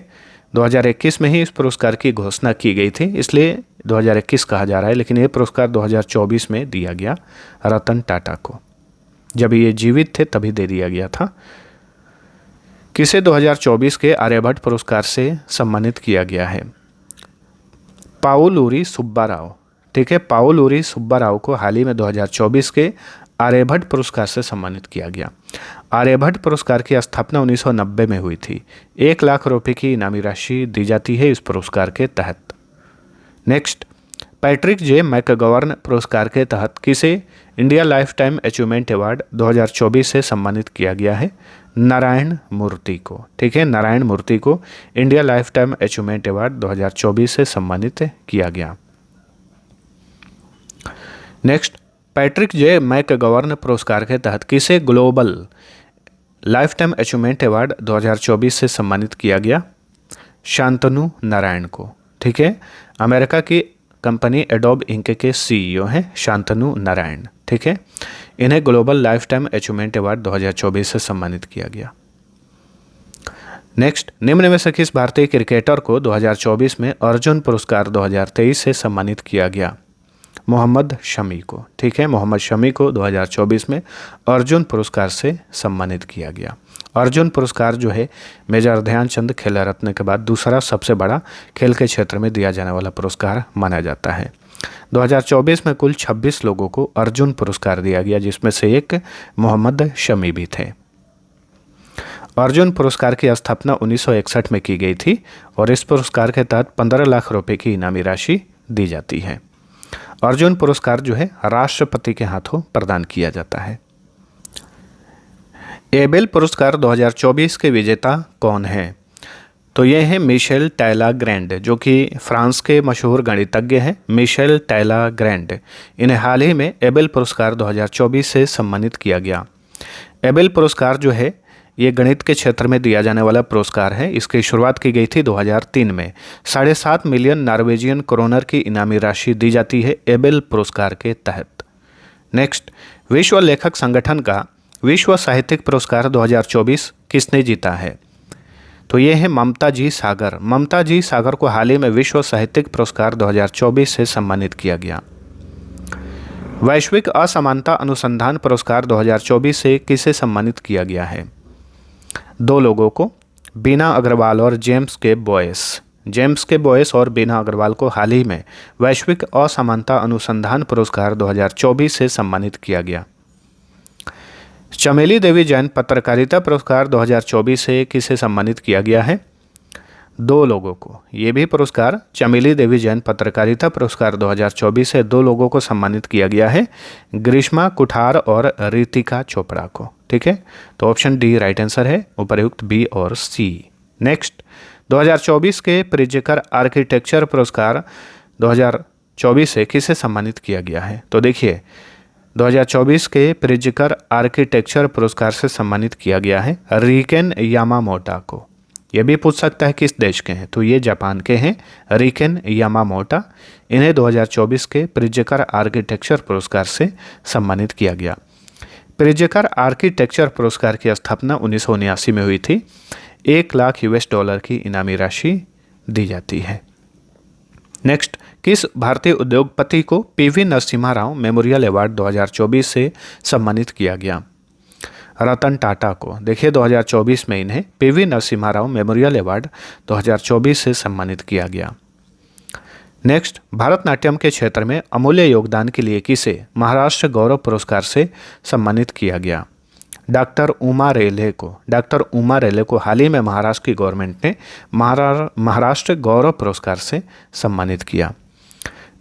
2021 में ही इस पुरस्कार की घोषणा की गई थी, इसलिए 2021 कहा जा रहा है, लेकिन ये पुरस्कार 2024 में दिया गया रतन टाटा को। जब ये जीवित थे तभी दे दिया गया था। किसे 2024 के आर्यभट्ट पुरस्कार से सम्मानित किया गया है? पाउलूरी सुब्बा राव। ठीक है, पाउलूरी सुब्बा राव को हाल ही में 2024 के आर्यभट्ट पुरस्कार से सम्मानित किया गया। आर्यभट्ट पुरस्कार की स्थापना 1990 में हुई थी। 1 लाख रुपए की इनामी राशि दी जाती है इस पुरस्कार के तहत। नेक्स्ट, पैट्रिक जे मैकगवर्न पुरस्कार के तहत किसे India life time achievement award 2024 से सम्मानित किया गया है? नारायण मूर्ति को। ठीक है, नारायण मूर्ति को India life time achievement award 2024 से सम्मानित किया गया। नेक्स्ट, पैट्रिक जे मैकगवर्न पुरस्कार के तहत किसे global life time achievement award 2024 से सम्मानित किया गया? शांतनु नारायण को। ठीक है, अमेरिका की कंपनी एडोब इंक के CEO हैं शांतनु नारायण। ठीक है, इन्हें global life time achievement award 2024 से सम्मानित किया गया। नेक्स्ट, निम्न में से किस भारतीय क्रिकेटर को 2024 में अर्जुन पुरस्कार 2023 से सम्मानित किया गया? मोहम्मद शमी को। ठीक है, मोहम्मद शमी को 2024 में अर्जुन पुरस्कार से सम्मानित किया गया। अर्जुन पुरस्कार जो है मेजर ध्यानचंद खेल रत्न के बाद दूसरा सबसे बड़ा खेल के क्षेत्र में दिया जाने वाला पुरस्कार माना जाता है। 2024 में कुल 26 लोगों को अर्जुन पुरस्कार दिया गया, जिसमें से एक मोहम्मद शमी भी थे। अर्जुन पुरस्कार की स्थापना 1961 में की गई थी और इस पुरस्कार के तहत 15 लाख रुपए की इनामी राशि दी जाती है। अर्जुन पुरस्कार जो है राष्ट्रपति के हाथों प्रदान किया जाता है। एबेल पुरस्कार 2024 के विजेता कौन है? तो ये हैं मिशेल टैलाग्रैंड, जो कि फ्रांस के मशहूर गणितज्ञ हैं। मिशेल टैलाग्रैंड, इन्हें हाल ही में एबेल पुरस्कार 2024 से सम्मानित किया गया। एबेल पुरस्कार जो है ये गणित के क्षेत्र में दिया जाने वाला पुरस्कार है। इसकी शुरुआत की गई थी 2003 में। 7.5 मिलियन नॉर्वेजियन क्रोनर की इनामी राशि दी जाती है एबेल पुरस्कार के तहत। नेक्स्ट, विश्व लेखक संगठन का विश्व साहित्यिक पुरस्कार 2024 किसने जीता है? तो ये है ममता जी सागर। ममता जी सागर को हाल ही में विश्व साहित्यिक पुरस्कार 2024 से सम्मानित किया गया। वैश्विक असमानता अनुसंधान पुरस्कार 2024 से किसे सम्मानित किया गया है? दो लोगों को, बीना अग्रवाल और जेम्स के बॉयस। जेम्स के बॉयस और बीना अग्रवाल को हाल ही में वैश्विक असमानता अनुसंधान पुरस्कार 2024 से सम्मानित किया गया। चमेली देवी जैन पत्रकारिता पुरस्कार 2024 से किसे सम्मानित किया गया है? दो लोगों को। ये भी पुरस्कार चमेली देवी जैन पत्रकारिता पुरस्कार 2024 से दो लोगों को सम्मानित किया गया है, ग्रीष्मा कुठार और रितिका चोपड़ा को। ठीक है, तो ऑप्शन डी राइट आंसर है, उपर्युक्त बी और सी। नेक्स्ट, 2024 के प्रिज्कर आर्किटेक्चर पुरस्कार 2024 से किसे सम्मानित किया गया है? तो देखिए, 2024 के प्रिज्कर आर्किटेक्चर पुरस्कार से सम्मानित किया गया है रिकेन यामामोटा को। यह भी पूछ सकता है किस देश के हैं, तो ये जापान के हैं, रिकेन यामामोटा। इन्हें 2024 के प्रिज्कर आर्किटेक्चर पुरस्कार से सम्मानित किया गया। प्रिज्कर आर्किटेक्चर पुरस्कार की स्थापना 1979 में हुई थी। $1,00,000 की इनामी राशि दी जाती है। नेक्स्ट, किस भारतीय उद्योगपति को PV Narasimha Rao memorial award 2024 से सम्मानित किया गया? रतन टाटा को। देखिए, 2024 में इन्हें PV Narasimha Rao memorial award 2024 से सम्मानित किया गया। नेक्स्ट, भारतनाट्यम के क्षेत्र में अमूल्य योगदान के लिए किसे महाराष्ट्र गौरव पुरस्कार से सम्मानित किया गया? डॉक्टर उमा रेले को। डॉक्टर उमा रेले को हाल ही में महाराष्ट्र की गवर्नमेंट ने महाराष्ट्र गौरव पुरस्कार से सम्मानित किया।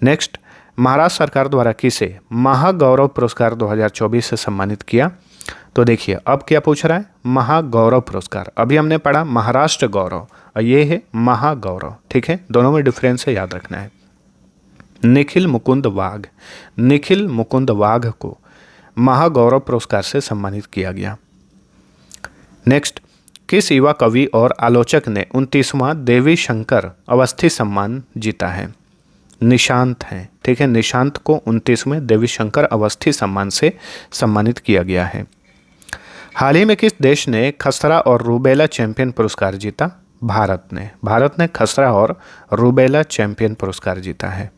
नेक्स्ट, महाराष्ट्र सरकार द्वारा किसे महागौरव पुरस्कार 2024 से सम्मानित किया? तो देखिए, अब क्या पूछ रहा है? महागौरव पुरस्कार। अभी हमने पढ़ा महाराष्ट्र गौरव और ये है महागौरव। ठीक है, दोनों में डिफरेंस है, याद रखना है। निखिल मुकुंद वाघ। निखिल मुकुंद वाघ को महागौरव पुरस्कार से सम्मानित किया गया। नेक्स्ट, किस युवा कवि और आलोचक ने 29वां देवी शंकर अवस्थी सम्मान जीता है? निशांत हैं। ठीक है, निशांत को 29वें देवी शंकर अवस्थी सम्मान से सम्मानित किया गया है। हाल ही में किस देश ने खसरा और रूबेला चैंपियन पुरस्कार जीता? भारत ने। भारत ने खसरा और रूबेला चैंपियन पुरस्कार जीता है।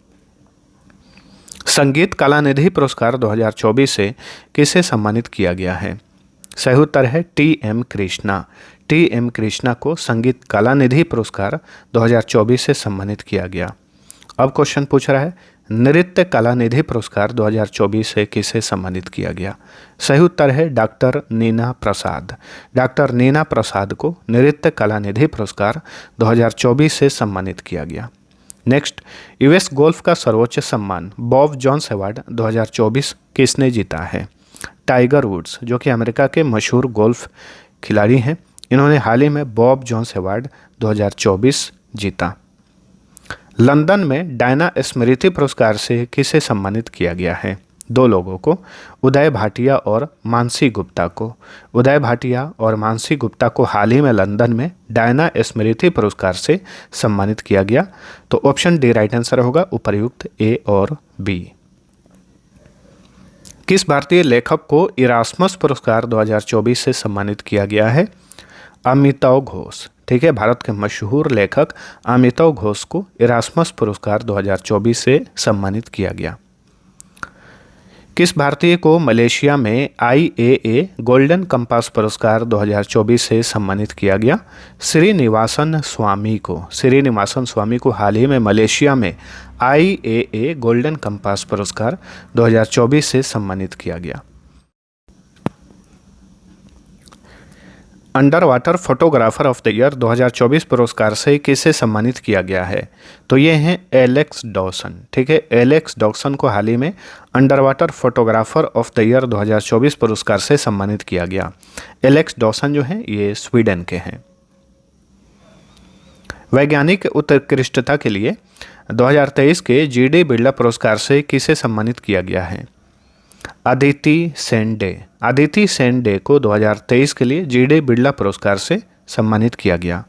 संगीत कलानिधि पुरस्कार 2024 से किसे सम्मानित किया गया है? सही उत्तर है टी.एम. कृष्णा। टी.एम. कृष्णा को संगीत कलानिधि पुरस्कार 2024 से सम्मानित किया गया। अब क्वेश्चन पूछ रहा है, नृत्य कलानिधि पुरस्कार 2024 से किसे सम्मानित किया गया? सही उत्तर है डॉक्टर नीना प्रसाद। डॉक्टर नीना प्रसाद को नृत्य कलानिधि पुरस्कार 2024 से सम्मानित किया गया। नेक्स्ट, यूएस गोल्फ का सर्वोच्च सम्मान बॉब जोन्स अवार्ड 2024 किसने जीता है? टाइगर वुड्स, जो कि अमेरिका के मशहूर गोल्फ खिलाड़ी हैं। इन्होंने हाल ही में बॉब जोन्स अवार्ड 2024 जीता। लंदन में डायना स्मृति पुरस्कार से किसे सम्मानित किया गया है? दो लोगों को, उदय भाटिया और मानसी गुप्ता को। उदय भाटिया और मानसी गुप्ता को हाल ही में लंदन में डायना स्मृति पुरस्कार से सम्मानित किया गया। तो ऑप्शन डी राइट आंसर होगा, उपर्युक्त ए और बी। किस भारतीय लेखक को इरास्मस पुरस्कार 2024 से सम्मानित किया गया है? अमिताव घोष। ठीक है, भारत के मशहूर लेखक अमिताव घोष को इरास्मस पुरस्कार 2024 से सम्मानित किया गया। किस भारतीय को मलेशिया में IAA गोल्डन कंपास पुरस्कार 2024 से सम्मानित किया गया? श्रीनिवासन स्वामी को। श्रीनिवासन स्वामी को हाल ही में मलेशिया में IAA गोल्डन कंपास पुरस्कार 2024 से सम्मानित किया गया। Under water photographer of the year 2024 पुरस्कार से किसे सम्मानित किया गया है? तो ये हैं एलेक्स डॉसन। ठीक है, एलेक्स डॉसन को हाल ही में under water photographer of the year 2024 पुरस्कार से सम्मानित किया गया। एलेक्स डॉसन जो हैं ये स्वीडन के हैं। वैज्ञानिक उत्कृष्टता के लिए 2023 के GD बिरला पुरस्कार से किसे सम्मानित किया गया है? अदिति सेन डे। अदिति सेन डे को 2023 के लिए GD बिरला पुरस्कार से सम्मानित किया गया।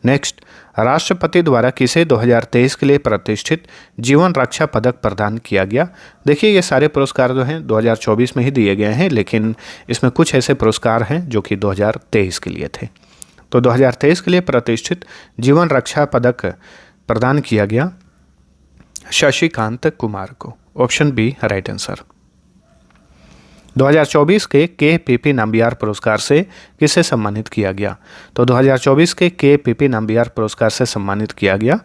नेक्स्ट, राष्ट्रपति द्वारा किसे 2023 के लिए प्रतिष्ठित जीवन रक्षा पदक प्रदान किया गया? देखिए, ये सारे पुरस्कार जो हैं 2024 में ही दिए गए हैं, लेकिन इसमें कुछ ऐसे पुरस्कार हैं जो कि 2023 के लिए थे। तो 2023 के लिए प्रतिष्ठित जीवन रक्षा पदक प्रदान किया गया शशिकांत कुमार को। Option B right answer. 2024 के KPP नंबियार पुरस्कार से किसे सम्मानित किया गया? तो 2024 के KPP नंबियार पुरस्कार से सम्मानित किया गया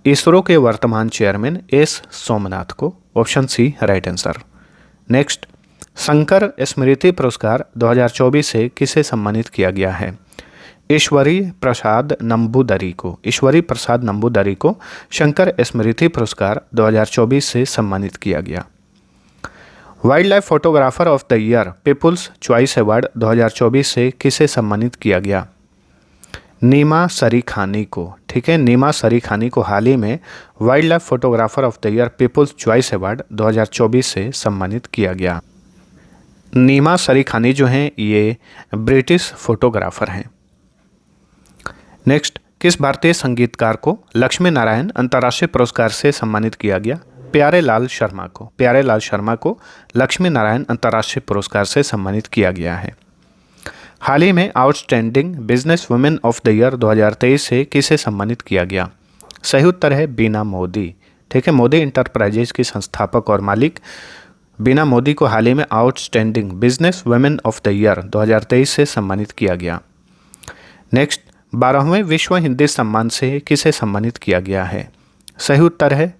इसरो के वर्तमान चेयरमैन एस सोमनाथ को। Option C right answer. Next, Shankar Smriti Puraskar 2024 से किसे सम्मानित किया गया है? ईश्वरी प्रसाद नंबूदरी को। ईश्वरी प्रसाद नंबूदरी को शंकर स्मृति पुरस्कार 2024 से सम्मानित किया गया। Wildlife photographer of the year people's choice award 2024 से किसे सम्मानित किया गया? नीमा सरीखानी को। ठीक है, नीमा सरीखानी को हाल ही में wildlife photographer of the year people's choice award 2024 से सम्मानित किया गया। नीमा सरीखानी जो हैं ये ब्रिटिश फोटोग्राफर हैं। नेक्स्ट, किस भारतीय संगीतकार को लक्ष्मी नारायण अंतर्राष्ट्रीय पुरस्कार से सम्मानित किया गया? प्यारे लाल शर्मा को। प्यारे लाल शर्मा को लक्ष्मी नारायण अंतर्राष्ट्रीय पुरस्कार से सम्मानित किया गया है। हाल ही में outstanding business women of the year 2023 से किसे सम्मानित किया गया? सही उत्तर है बीना मोदी। ठीक है, मोदी इंटरप्राइजेज की संस्थापक और मालिक बीना मोदी को हाल ही में outstanding business women of the year 2023 से सम्मानित किया गया। नेक्स्ट, 12वें विश्व हिंदी सम्मान से किसे सम्मानित किया गया है? सही उत्तर है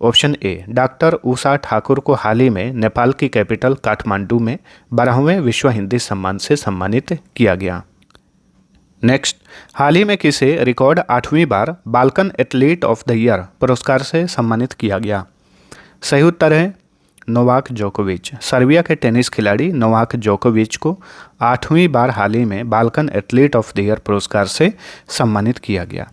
option A, doctor Usha Thakur को हाल ही में नेपाल की कैपिटल काठमांडू में 12वें विश्व हिंदी सम्मान से सम्मानित किया गया। नेक्स्ट, हाल ही में किसे रिकॉर्ड 8वीं बार Balkan athlete of the year पुरस्कार से सम्मानित किया गया? सही उत्तर है नोवाक जोकोविच। सर्बिया के टेनिस खिलाड़ी नोवाक जोकोविच को 8वीं बार हाल ही में Balkan athlete of the year पुरस्कार से सम्मानित किया गया।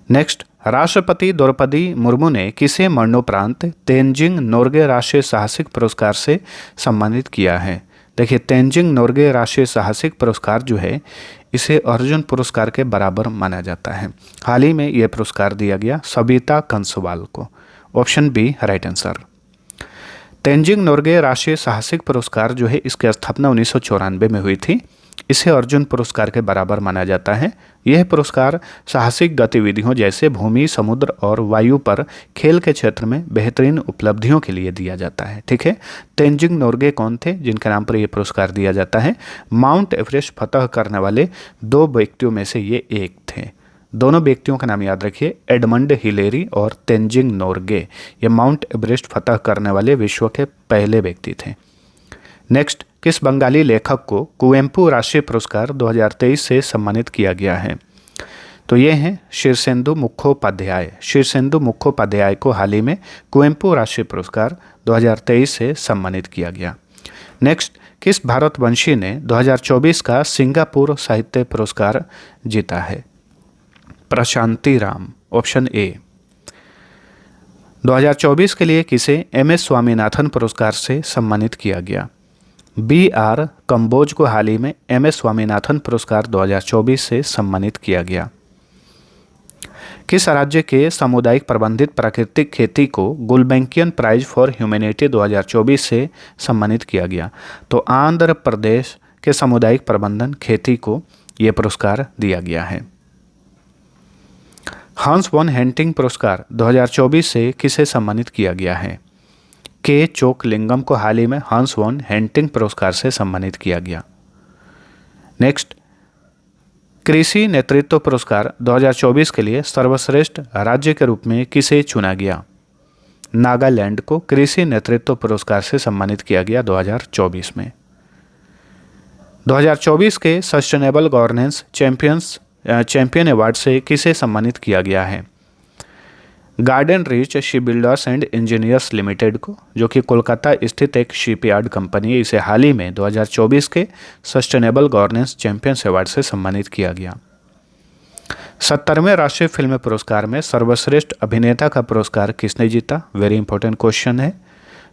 नेक्स्ट, राष्ट्रपति द्रौपदी मुर्मू ने किसे मरणोपरांत तेनजिंग नोर्गे राष्ट्रीय साहसिक पुरस्कार से सम्मानित किया है? देखिए, तेनजिंग नोर्गे राष्ट्रीय साहसिक पुरस्कार जो है इसे अर्जुन पुरस्कार के बराबर माना जाता है। हाल ही में यह पुरस्कार दिया गया सबिता कंसवाल को। Option B right answer. Tenzing Norgay राष्ट्रीय साहसिक पुरस्कार जो है इसकी स्थापना 1994 में हुई थी। इसे अर्जुन पुरस्कार के बराबर माना जाता है। यह पुरस्कार साहसिक गतिविधियों जैसे भूमि, समुद्र और वायु पर खेल के क्षेत्र में बेहतरीन उपलब्धियों के लिए दिया जाता है। ठीक है, तेनजिंग नोर्गे कौन थे जिनके नाम पर यह पुरस्कार दिया जाता है? माउंट एवरेस्ट फतह करने वाले 2 व्यक्तियों में से ये एक थे। दोनों व्यक्तियों का नाम याद रखिए, एडमंड हिलेरी और तेनजिंग नोर्गे। ये माउंट एवरेस्ट फतह करने वाले विश्व के पहले व्यक्ति थे। नेक्स्ट, किस बंगाली लेखक को कुवेम्पु राष्ट्रीय पुरस्कार 2023 से सम्मानित किया गया है? तो ये हैं शीर्षेंदु मुखोपाध्याय। शीर्षेंदु मुखोपाध्याय को हाल ही में कुवेम्पु राष्ट्रीय पुरस्कार 2023 से सम्मानित किया गया। नेक्स्ट, किस भारतवंशी ने 2024 का सिंगापुर साहित्य पुरस्कार जीता है? प्रशांति राम। Option A. 2024 के लिए किसे MS स्वामीनाथन पुरस्कार से सम्मानित किया गया? BR कंबोज को हाल ही में MS स्वामीनाथन पुरस्कार 2024 से सम्मानित किया गया। किस राज्य के सामुदायिक प्रबंधित प्राकृतिक खेती को गुलबैंकियन प्राइज फॉर ह्यूमैनिटी 2024 से सम्मानित किया गया? तो आंध्र प्रदेश के सामुदायिक प्रबंधन खेती को यह पुरस्कार दिया गया है। हंस वन हेंटिंग पुरस्कार 2024 से किसे सम्मानित किया गया है? के चोकलिंगम को हाल ही में हंस वन हेंटिंग पुरस्कार से सम्मानित किया गया। नेक्स्ट, कृषि नेतृत्व पुरस्कार 2024 के लिए सर्वश्रेष्ठ राज्य के रूप में किसे चुना गया? नागालैंड को कृषि नेतृत्व पुरस्कार से सम्मानित किया गया 2024 में। 2024 के सस्टेनेबल गवर्नेंस चैंपियन अवार्ड से किसे सम्मानित किया गया है? Garden reach ship builders and engineers limited को, जो कि कोलकाता स्थित एक शिपयार्ड कंपनी है। इसे हाल ही में 2024 के सस्टेनेबल गवर्नेंस चैंपियंस अवार्ड से सम्मानित किया गया। 70वें राष्ट्रीय फिल्म पुरस्कार में सर्वश्रेष्ठ अभिनेता का पुरस्कार किसने जीता? वेरी इंपॉर्टेंट क्वेश्चन है।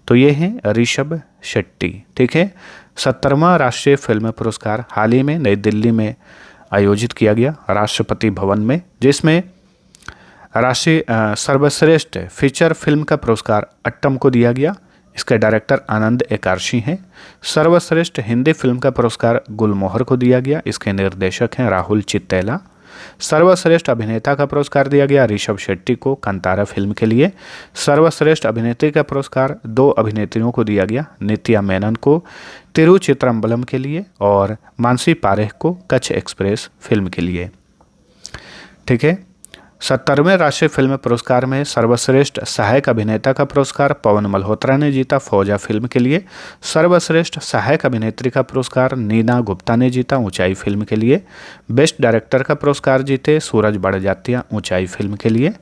तो ये है ऋषभ शेट्टी। ठीक है, 70वां राष्ट्रीय फिल्म पुरस्कार हाल ही में नई दिल्ली में आयोजित किया गया राष्ट्रपति भवन में, जिसमें राष्ट्रीय सर्वश्रेष्ठ फीचर फिल्म का पुरस्कार अट्टम को दिया गया। इसके डायरेक्टर आनंद एकादशी हैं। सर्वश्रेष्ठ हिंदी फिल्म का पुरस्कार गुलमोहर को दिया गया। इसके निर्देशक हैं राहुल चित्तेला। सर्वश्रेष्ठ अभिनेता का पुरस्कार दिया गया ऋषभ शेट्टी को कांतारा फिल्म के लिए। सर्वश्रेष्ठ अभिनेत्री का पुरस्कार 2 अभिनेत्रियों को दिया गया, नित्या मेनन को तिरुचित्रम्बलम के लिए और मानसी पारेख को कच्छ एक्सप्रेस फिल्म के लिए। ठीक है। 70वें राष्ट्रीय फिल्म पुरस्कार में सर्वश्रेष्ठ सहायक अभिनेता का पुरस्कार पवन मल्होत्रा ने जीता फौजा फिल्म के लिए। सर्वश्रेष्ठ सहायक अभिनेत्री का पुरस्कार नीना गुप्ता ने जीता ऊंचाई फिल्म के लिए। बेस्ट डायरेक्टर का पुरस्कार जीते सूरज बड़जात्या ऊंचाई फिल्म के लिए।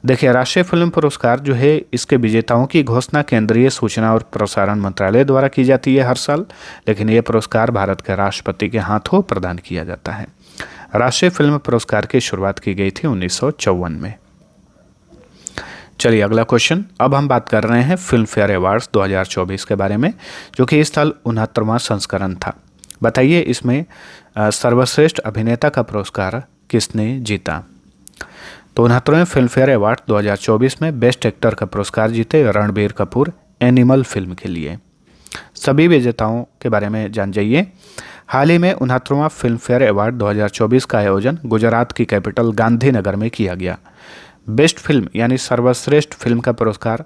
देखिए, राष्ट्रीय फिल्म पुरस्कार जो है इसके विजेताओं की घोषणा केंद्रीय सूचना और प्रसारण मंत्रालय द्वारा की जाती है हर साल, लेकिन ये पुरस्कार भारत के राष्ट्रपति के हाथों प्रदान किया जाता है। राष्ट्रीय फिल्म पुरस्कार की शुरुआत की गई थी 1954 में। चलिए अगला क्वेश्चन। अब हम बात कर रहे हैं फिल्म फेयर अवार्ड्स 2024 के बारे में, जो कि इस साल 69वां संस्करण था। बताइए इसमें सर्वश्रेष्ठ अभिनेता का पुरस्कार किसने जीता? तो 69वें फिल्म फेयर अवार्ड 2024 में बेस्ट एक्टर का पुरस्कार जीते रणबीर कपूर एनिमल फिल्म के लिए। सभी विजेताओं के बारे में जान जाइए। हाल ही में 69वां फिल्म फेयर अवार्ड 2024 का आयोजन गुजरात की कैपिटल गांधीनगर में किया गया। बेस्ट फिल्म यानी सर्वश्रेष्ठ फिल्म का पुरस्कार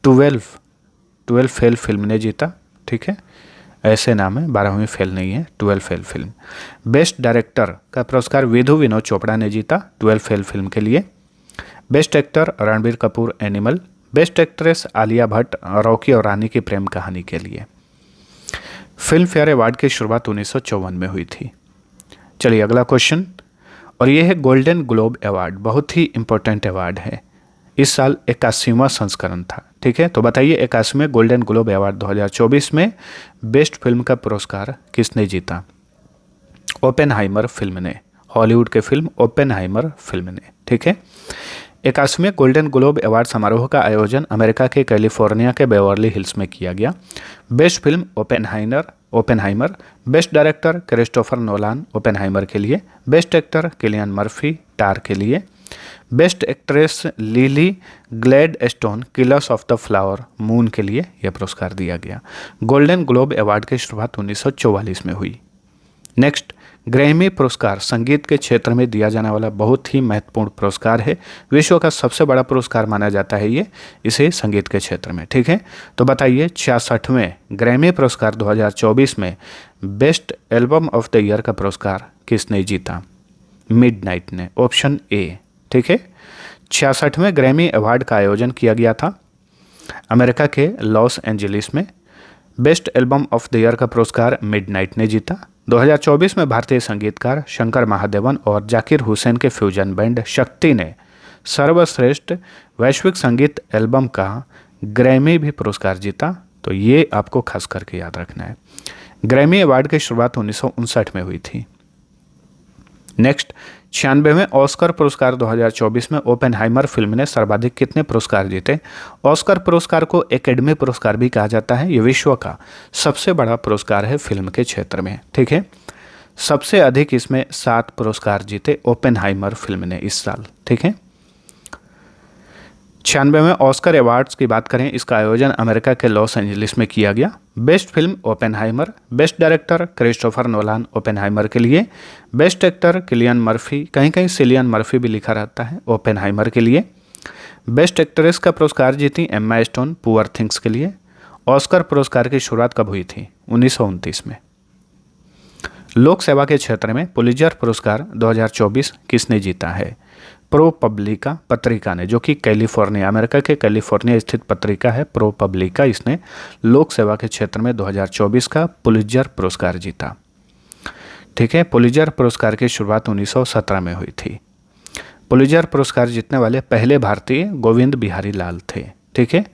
12 फेल फिल्म ने जीता। ठीक है, ऐसे नाम है, 12वीं फेल नहीं है, 12 फेल फिल्म। बेस्ट डायरेक्टर का पुरस्कार विधु विनोद चोपड़ा ने जीता 12 फेल फिल्म के लिए। Best actor Ranbir Kapoor animal. Best actress Alia Bhatt Rocky और रानी की प्रेम कहानी के लिए। फिल्म फेयर अवार्ड की शुरुआत 1954 में हुई थी। चलिए अगला क्वेश्चन, और ये है गोल्डन ग्लोब अवार्ड। बहुत ही इंपॉर्टेंट अवार्ड है। इस साल 81वां संस्करण था। ठीक है, तो बताइए 81वें गोल्डन ग्लोब अवार्ड 2024 में बेस्ट फिल्म का पुरस्कार किसने जीता? ओपेनहाइमर फिल्म ने, हॉलीवुड के फिल्म ओपेनहाइमर फिल्म ने। ठीक है, 81वें गोल्डन ग्लोब अवार्ड समारोह का आयोजन अमेरिका के कैलिफोर्निया के बेवर्ली हिल्स में किया गया। Best film Oppenheimer. Best director Christopher Nolan Oppenheimer के लिए। बेस्ट एक्टर किलियन मर्फी टार के लिए। Best actress lily Gladstone killers of the flower moon के लिए यह पुरस्कार दिया गया। गोल्डन ग्लोब अवार्ड की शुरुआत 1944 में हुई। नेक्स्ट, ग्रैमी पुरस्कार संगीत के क्षेत्र में दिया जाने वाला बहुत ही महत्वपूर्ण पुरस्कार है। विश्व का सबसे बड़ा पुरस्कार माना जाता है ये, इसे संगीत के क्षेत्र में। ठीक है, तो बताइए 66वें ग्रैमी पुरस्कार 2024 में best album of the year का पुरस्कार किसने जीता? मिडनाइट ने, ऑप्शन ए। ठीक है, 66वें ग्रैमी अवार्ड का आयोजन किया गया था अमेरिका के लॉस एंजलिस में। Best album of the year का पुरस्कार मिडनाइट ने जीता। 2024 में भारतीय संगीतकार शंकर महादेवन और जाकिर हुसैन के फ्यूजन बैंड शक्ति ने सर्वश्रेष्ठ वैश्विक संगीत एल्बम का ग्रैमी भी पुरस्कार जीता। तो ये आपको खास करके याद रखना है। ग्रैमी अवार्ड की शुरुआत 1959 में हुई थी। नेक्स्ट, 96वें ऑस्कर पुरस्कार 2024 में ओपेनहाइमर फिल्म ने सर्वाधिक कितने पुरस्कार जीते? ऑस्कर पुरस्कार को एकेडमी पुरस्कार भी कहा जाता है। ये विश्व का सबसे बड़ा पुरस्कार है फिल्म के क्षेत्र में। ठीक है, सबसे अधिक इसमें 7 पुरस्कार जीते ओपेनहाइमर फिल्म ने इस साल। ठीक है, 96वें ऑस्कर अवार्ड्स की बात करें, इसका आयोजन अमेरिका के लॉस एंजलिस में किया गया। Best film Oppenheimer. Best director Christopher Nolan Oppenheimer के लिए। बेस्ट एक्टर किलियन मर्फी, कहीं कहीं सिलियन मर्फी भी लिखा रहता है, ओपेनहाइमर के लिए। बेस्ट एक्ट्रेस का पुरस्कार जीती एम्मा स्टोन पुअर थिंग्स के लिए। ऑस्कर पुरस्कार की शुरुआत कब हुई थी? 1929 में। लोक सेवा के क्षेत्र में पुलित्जर पुरस्कार 2024 किसने जीता है? प्रोपब्लिका पत्रिका ने, जो कि कैलिफोर्निया, अमेरिका के कैलिफोर्निया स्थित पत्रिका है प्रोपब्लिका, इसने लोक सेवा के क्षेत्र में 2024 का पुलित्जर पुरस्कार जीता। ठीक है, पुलित्जर पुरस्कार की शुरुआत 1917 में हुई थी। पुलित्जर पुरस्कार जीतने वाले पहले भारतीय गोविंद बिहारी लाल थे। ठीक है,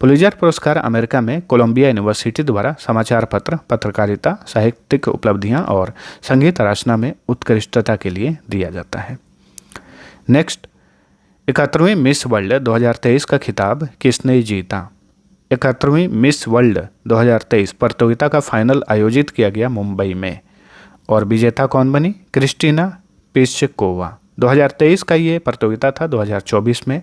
पुलित्जर पुरस्कार अमेरिका में कोलंबिया यूनिवर्सिटी द्वारा समाचार पत्र, पत्रकारिता, साहित्यिक उपलब्धियां और संगीत रचना में उत्कृष्टता के लिए दिया जाता है। नेक्स्ट, 71वीं मिस वर्ल्ड 2023 का खिताब किसने जीता? 71वीं मिस वर्ल्ड 2023 प्रतियोगिता का फाइनल आयोजित किया गया मुंबई में, और विजेता कौन बनी? Christina Pliskova. 2023 का ये प्रतियोगिता था, 2024 में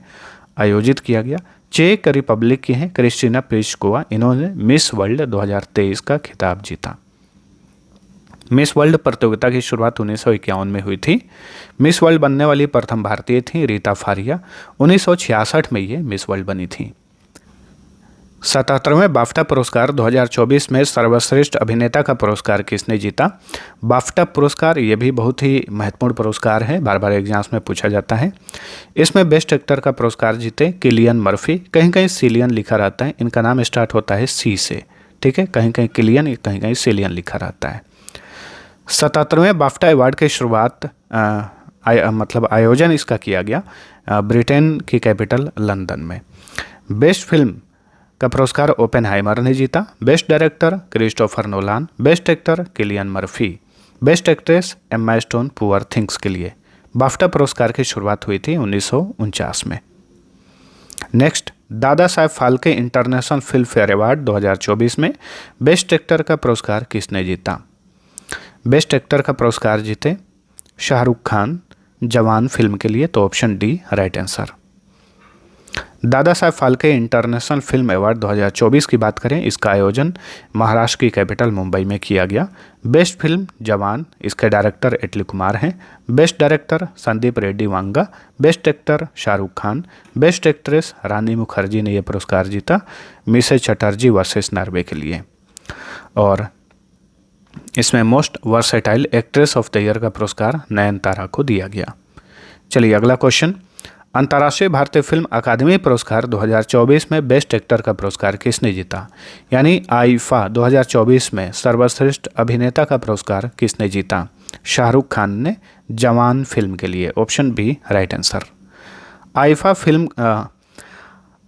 आयोजित किया गया। चेक रिपब्लिक की हैं क्रिस्टीना प्लिस्कोवा, इन्होंने मिस वर्ल्ड 2023 का खिताब जीता। मिस वर्ल्ड प्रतियोगिता की शुरुआत 1951 में हुई थी। मिस वर्ल्ड बनने वाली प्रथम भारतीय थी रीता फारिया। 1966 में ये मिस वर्ल्ड बनी थी। 77वें बाफ्टा पुरस्कार 2024 में सर्वश्रेष्ठ अभिनेता का पुरस्कार किसने जीता? बाफ्टा पुरस्कार ये भी बहुत ही महत्वपूर्ण पुरस्कार है, बार बार एग्जाम्स में पूछा जाता है। इसमें बेस्ट एक्टर का पुरस्कार जीते किलियन मर्फी। कहीं कहीं सिलियन लिखा रहता है, इनका नाम स्टार्ट होता है सी से, ठीक है। कहीं कहीं किलियन, कहीं कहीं सिलियन लिखा रहता है। 77वें बाफ्टा अवार्ड की शुरुआत मतलब आयोजन इसका किया गया ब्रिटेन की कैपिटल लंदन में। बेस्ट फिल्म का पुरस्कार ओपेनहाइमर ने जीता। Best director Christopher Nolan. Best actor Cillian Murphy. Best actress Emma stone poor things के लिए। बाफ्टा पुरस्कार की शुरुआत हुई थी 1949 में। Next, Dada Saheb Phalke international film fair award 2024 में बेस्ट एक्टर का पुरस्कार किसने जीता? बेस्ट एक्टर का पुरस्कार जीते शाहरुख खान जवान फिल्म के लिए, तो option D right answer. Dada Saheb Phalke international film award 2024 की बात करें, इसका आयोजन महाराष्ट्र की कैपिटल मुंबई में किया गया। बेस्ट फिल्म जवान, इसके डायरेक्टर एटली कुमार हैं। Best director Sandeep Reddy Vanga. Best actor Shahrukh Khan. Best actress Rani Mukherjee ने यह पुरस्कार जीता मिसेज चटर्जी वर्सेस नॉर्वे के लिए। और इसमें most versatile actress of the year का पुरस्कार नयनतारा को दिया गया। चलिए अगला क्वेश्चन, अंतर्राष्ट्रीय भारतीय फिल्म अकादमी पुरस्कार 2024 में बेस्ट एक्टर का पुरस्कार किसने जीता? यानी आईफा 2024 में सर्वश्रेष्ठ अभिनेता का पुरस्कार किसने जीता? शाहरुख खान ने जवान फिल्म के लिए, option B right answer.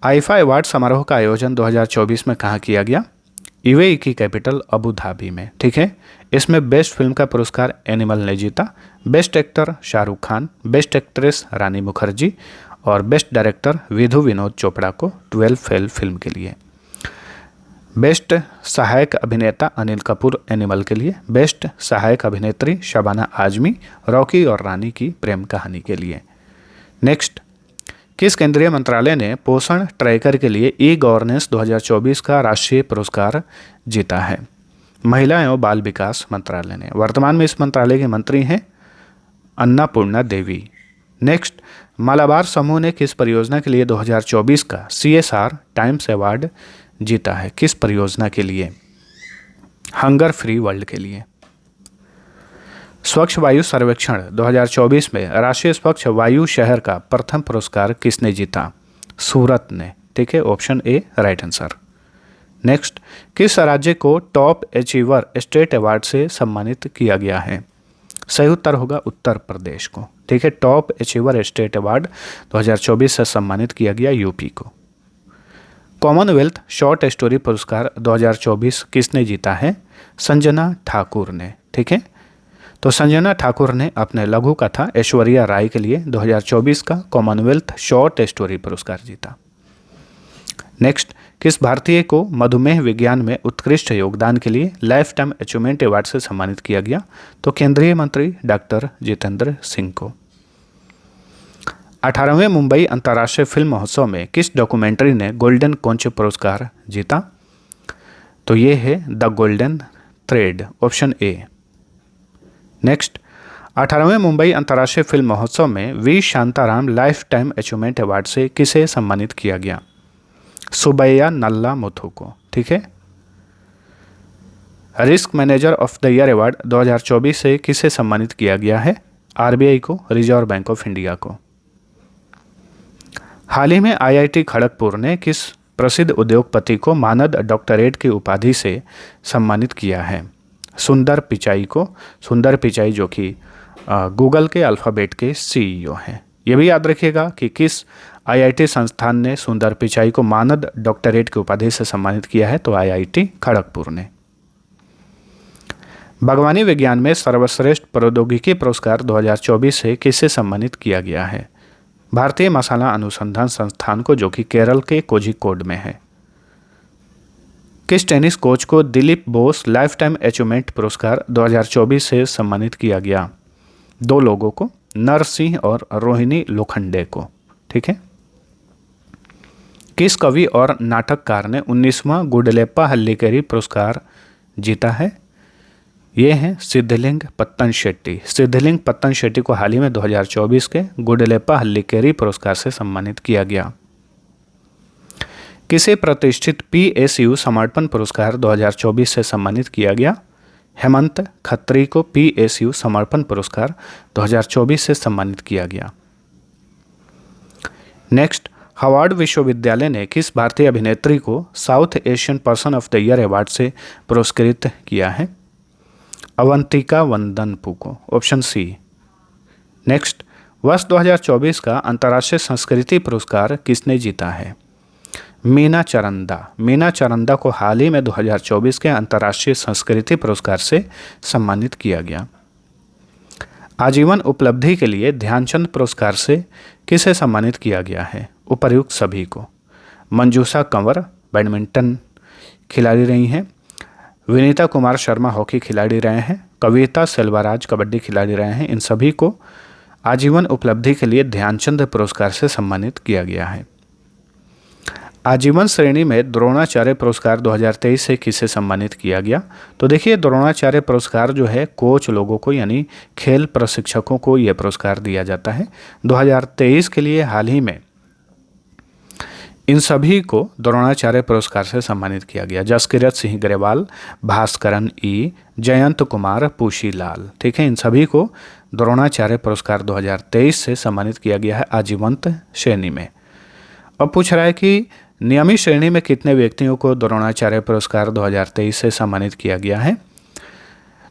IIFA award समारोह का आयोजन 2024 में कहाँ किया गया? यूएई की कैपिटल अबू धाबी में, ठीक है। इसमें बेस्ट फिल्म का पुरस्कार एनिमल ने जीता। Best actor Shahrukh Khan. Best actress Rani Mukherjee और बेस्ट डायरेक्टर विधु विनोद चोपड़ा को 12 फेल फिल्म के लिए। बेस्ट सहायक अभिनेता अनिल कपूर एनिमल के लिए। बेस्ट सहायक अभिनेत्री शबाना आजमी रॉकी और रानी की प्रेम कहानी के लिए। नेक्स्ट, किस केंद्रीय मंत्रालय ने पोषण ट्रैकर के लिए ई गवर्नेंस 2024 का राष्ट्रीय पुरस्कार जीता है? महिला एवं बाल विकास मंत्रालय ने। वर्तमान में इस मंत्रालय के मंत्री हैं अन्नपूर्णा देवी। नेक्स्ट, मालाबार समूह ने किस परियोजना के लिए 2024 का CSR टाइम्स अवार्ड जीता है? किस परियोजना के लिए? हंगर फ्री वर्ल्ड के लिए। स्वच्छ वायु सर्वेक्षण 2024 में राष्ट्रीय स्वच्छ वायु शहर का प्रथम पुरस्कार किसने जीता? सूरत ने, ठीक है। Option A right answer. Next, किस राज्य को टॉप अचीवर स्टेट अवार्ड से सम्मानित किया गया है? सही उत्तर होगा उत्तर प्रदेश को, ठीक है। टॉप अचीवर स्टेट अवार्ड 2024 से सम्मानित किया गया यूपी को। कॉमनवेल्थ शॉर्ट स्टोरी पुरस्कार 2024 किसने जीता है? संजना ठाकुर ने, ठीक है। तो संजना ठाकुर ने अपने लघु कथा ऐश्वर्या राय के लिए 2024 का कॉमनवेल्थ शॉर्ट स्टोरी पुरस्कार जीता। नेक्स्ट, किस भारतीय को मधुमेह विज्ञान में उत्कृष्ट योगदान के लिए लाइफ टाइम अचीवमेंट अवार्ड से सम्मानित किया गया? तो केंद्रीय मंत्री डॉक्टर जितेंद्र सिंह को। 18वें मुंबई अंतर्राष्ट्रीय फिल्म महोत्सव में किस डॉक्यूमेंट्री ने गोल्डन कोंच पुरस्कार जीता? तो ये है the golden thread, option A. Next, 18वें मुंबई अंतर्राष्ट्रीय फिल्म महोत्सव में V Shantaram lifetime achievement award से किसे सम्मानित किया गया? सुबैया नल्ला मुथु को, ठीक है। Risk manager of the year award 2024 से किसे सम्मानित किया गया है? आरबीआई को, रिजर्व बैंक ऑफ इंडिया को। हाल ही में आईआईटी खड़गपुर ने किस प्रसिद्ध उद्योगपति को मानद डॉक्टरेट की उपाधि से सम्मानित किया है? सुंदर पिचाई को। सुंदर पिचाई जो कि गूगल के अल्फ़ाबेट के CEO हैं। ये भी याद रखिएगा कि किस आईआईटी संस्थान ने सुंदर पिचाई को मानद डॉक्टरेट की उपाधि से सम्मानित किया है? तो आईआईटी खड़गपुर ने। बागवानी विज्ञान में सर्वश्रेष्ठ प्रौद्योगिकी पुरस्कार 2024 से किसे सम्मानित किया गया है? भारतीय मसाला अनुसंधान संस्थान को, जो कि केरल के कोझिकोड में है। किस टेनिस कोच को Dilip Bose life time achievement पुरस्कार 2024 से सम्मानित किया गया? दो लोगों को, नर सिंह और रोहिणी लोखंडे को, ठीक है। किस कवि और नाटककार ने 19वां गुडलेप्पा हल्लीकेरी पुरस्कार जीता है? ये हैं सिद्धलिंग पत्तन शेट्टी। सिद्धलिंग पत्तन शेट्टी को हाल ही में 2024 के गुडलेप्पा हल्लीकेरी पुरस्कार से सम्मानित किया गया। किसे प्रतिष्ठित PSU समर्पण पुरस्कार 2024 से सम्मानित किया गया? हेमंत खत्री को PSU समर्पण पुरस्कार 2024 से सम्मानित किया गया। नेक्स्ट, हार्वर्ड विश्वविद्यालय ने किस भारतीय अभिनेत्री को south Asian person of the year award से पुरस्कृत किया है? अवंतिका वंदनपु को, ऑप्शन सी। नेक्स्ट, वर्ष 2024 का अंतर्राष्ट्रीय संस्कृति पुरस्कार किसने जीता है? मीना चरंदा। मीना चरंदा को हाल ही में 2024 के अंतर्राष्ट्रीय संस्कृति पुरस्कार से सम्मानित किया गया। आजीवन उपलब्धि के लिए ध्यानचंद पुरस्कार से किसे सम्मानित किया गया है? उपर्युक्त सभी को। मंजूषा कंवर बैडमिंटन खिलाड़ी रही हैं, विनीता कुमार शर्मा हॉकी खिलाड़ी रहे हैं, कविता सेल्वाराज कबड्डी खिलाड़ी रहे हैं। इन सभी को आजीवन उपलब्धि के लिए ध्यानचंद पुरस्कार से सम्मानित किया गया है। आजीवन श्रेणी में द्रोणाचार्य पुरस्कार 2023 से किसे सम्मानित किया गया? तो देखिए, द्रोणाचार्य पुरस्कार जो है कोच लोगों को यानी खेल प्रशिक्षकों को यह पुरस्कार दिया जाता है। 2023 के लिए हाल ही में इन सभी को द्रोणाचार्य पुरस्कार से सम्मानित किया गया। जसकीरत सिंह ग्रेवाल, भास्करन ई, जयंत कुमार, पूशी लाल, ठीक है, इन सभी को द्रोणाचार्य पुरस्कार 2023 से सम्मानित किया गया है आजीवन श्रेणी में। अब पूछ रहा है कि नियमित श्रेणी में कितने व्यक्तियों को द्रोणाचार्य पुरस्कार 2023 से सम्मानित किया गया है?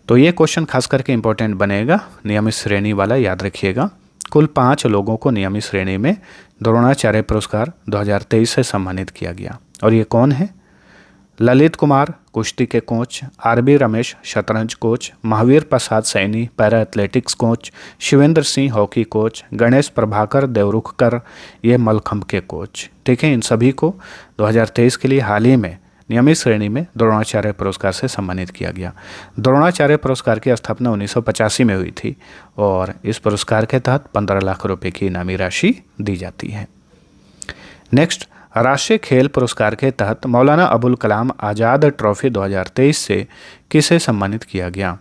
तो ये क्वेश्चन खास करके इम्पोर्टेंट बनेगा, नियमित श्रेणी वाला, याद रखिएगा। कुल 5 लोगों को नियमित श्रेणी में द्रोणाचार्य पुरस्कार 2023 से सम्मानित किया गया। और ये कौन है? ललित कुमार कुश्ती के कोच, RB रमेश शतरंज coach, Mahavir Prasad Saini para athletics coach, Shivendra Singh hockey coach, Ganesh Prabhakar Devrukhkar ये मलखंब के कोच, ठीक है। इन सभी को 2023 के लिए हाल ही में नियमित श्रेणी में द्रोणाचार्य पुरस्कार से सम्मानित किया गया। द्रोणाचार्य पुरस्कार की स्थापना 1985 में हुई थी और इस पुरस्कार के तहत 15 लाख रुपए की इनामी राशि दी जाती है। नेक्स्ट, राष्ट्रीय खेल पुरस्कार के तहत मौलाना अबुल कलाम आज़ाद ट्रॉफी 2023 से किसे सम्मानित किया गया?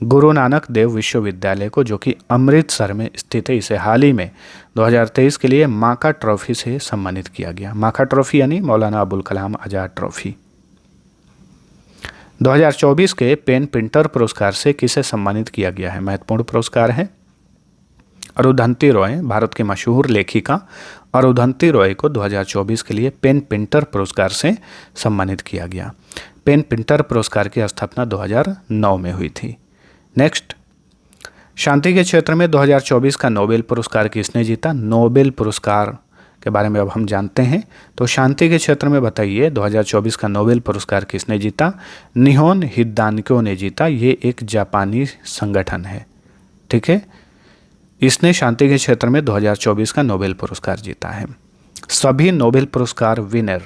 गुरु नानक देव विश्वविद्यालय को, जो कि अमृतसर में स्थित है, इसे हाल ही में 2023 के लिए माका ट्रॉफी से सम्मानित किया गया। माका ट्रॉफी यानी मौलाना अबुल कलाम आज़ाद ट्रॉफी। 2024 के पेन प्रिंटर पुरस्कार से किसे सम्मानित किया गया है? महत्वपूर्ण पुरस्कार है। अरुंधति रॉय, भारत की मशहूर लेखिका अरुंधति रॉय को 2024 के लिए पेन प्रिंटर पुरस्कार से सम्मानित किया गया। पेन प्रिंटर पुरस्कार की स्थापना 2009 में हुई थी। नेक्स्ट, शांति के क्षेत्र में 2024 का नोबेल पुरस्कार किसने जीता? नोबेल पुरस्कार के बारे में अब हम जानते हैं। तो शांति के क्षेत्र में बताइए 2024 का नोबेल पुरस्कार किसने जीता? निहोन हिदान्क्यो ने जीता। ये एक जापानी संगठन है, ठीक है। इसने शांति के क्षेत्र में 2024 का नोबेल पुरस्कार जीता है। सभी नोबेल पुरस्कार विनर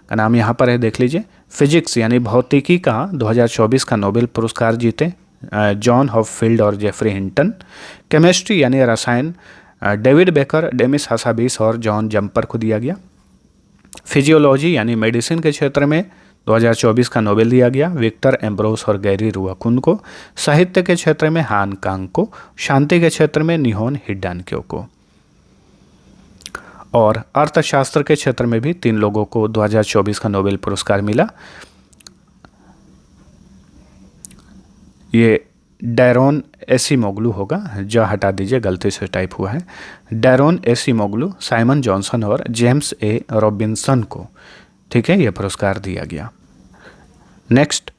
का नाम यहाँ पर है, देख लीजिए। फिजिक्स यानी भौतिकी का 2024 का नोबेल पुरस्कार जीते जॉन हॉपफील्ड और जेफरी हिंटन। केमिस्ट्री यानी रसायन डेविड बेकर, डेमिस हासाबिस और जॉन जम्पर को दिया गया। फिजियोलॉजी यानी मेडिसिन के क्षेत्र में 2024 का नोबेल दिया गया विक्टर एम्ब्रोस और गैरी रुआकुन को। साहित्य के क्षेत्र में हान कांग को। शांति के क्षेत्र में निहोन हिडान्क्यो को। और अर्थशास्त्र के क्षेत्र में भी 3 लोगों को 2024 का नोबेल पुरस्कार मिला। ये डैरोन एसीमोग्लू होगा, जो हटा दीजिए, गलती से टाइप हुआ है। डैरोन एसीमोग्लू, साइमन जॉनसन और जेम्स ए रॉबिन्सन को, ठीक है, यह पुरस्कार दिया गया। नेक्स्ट,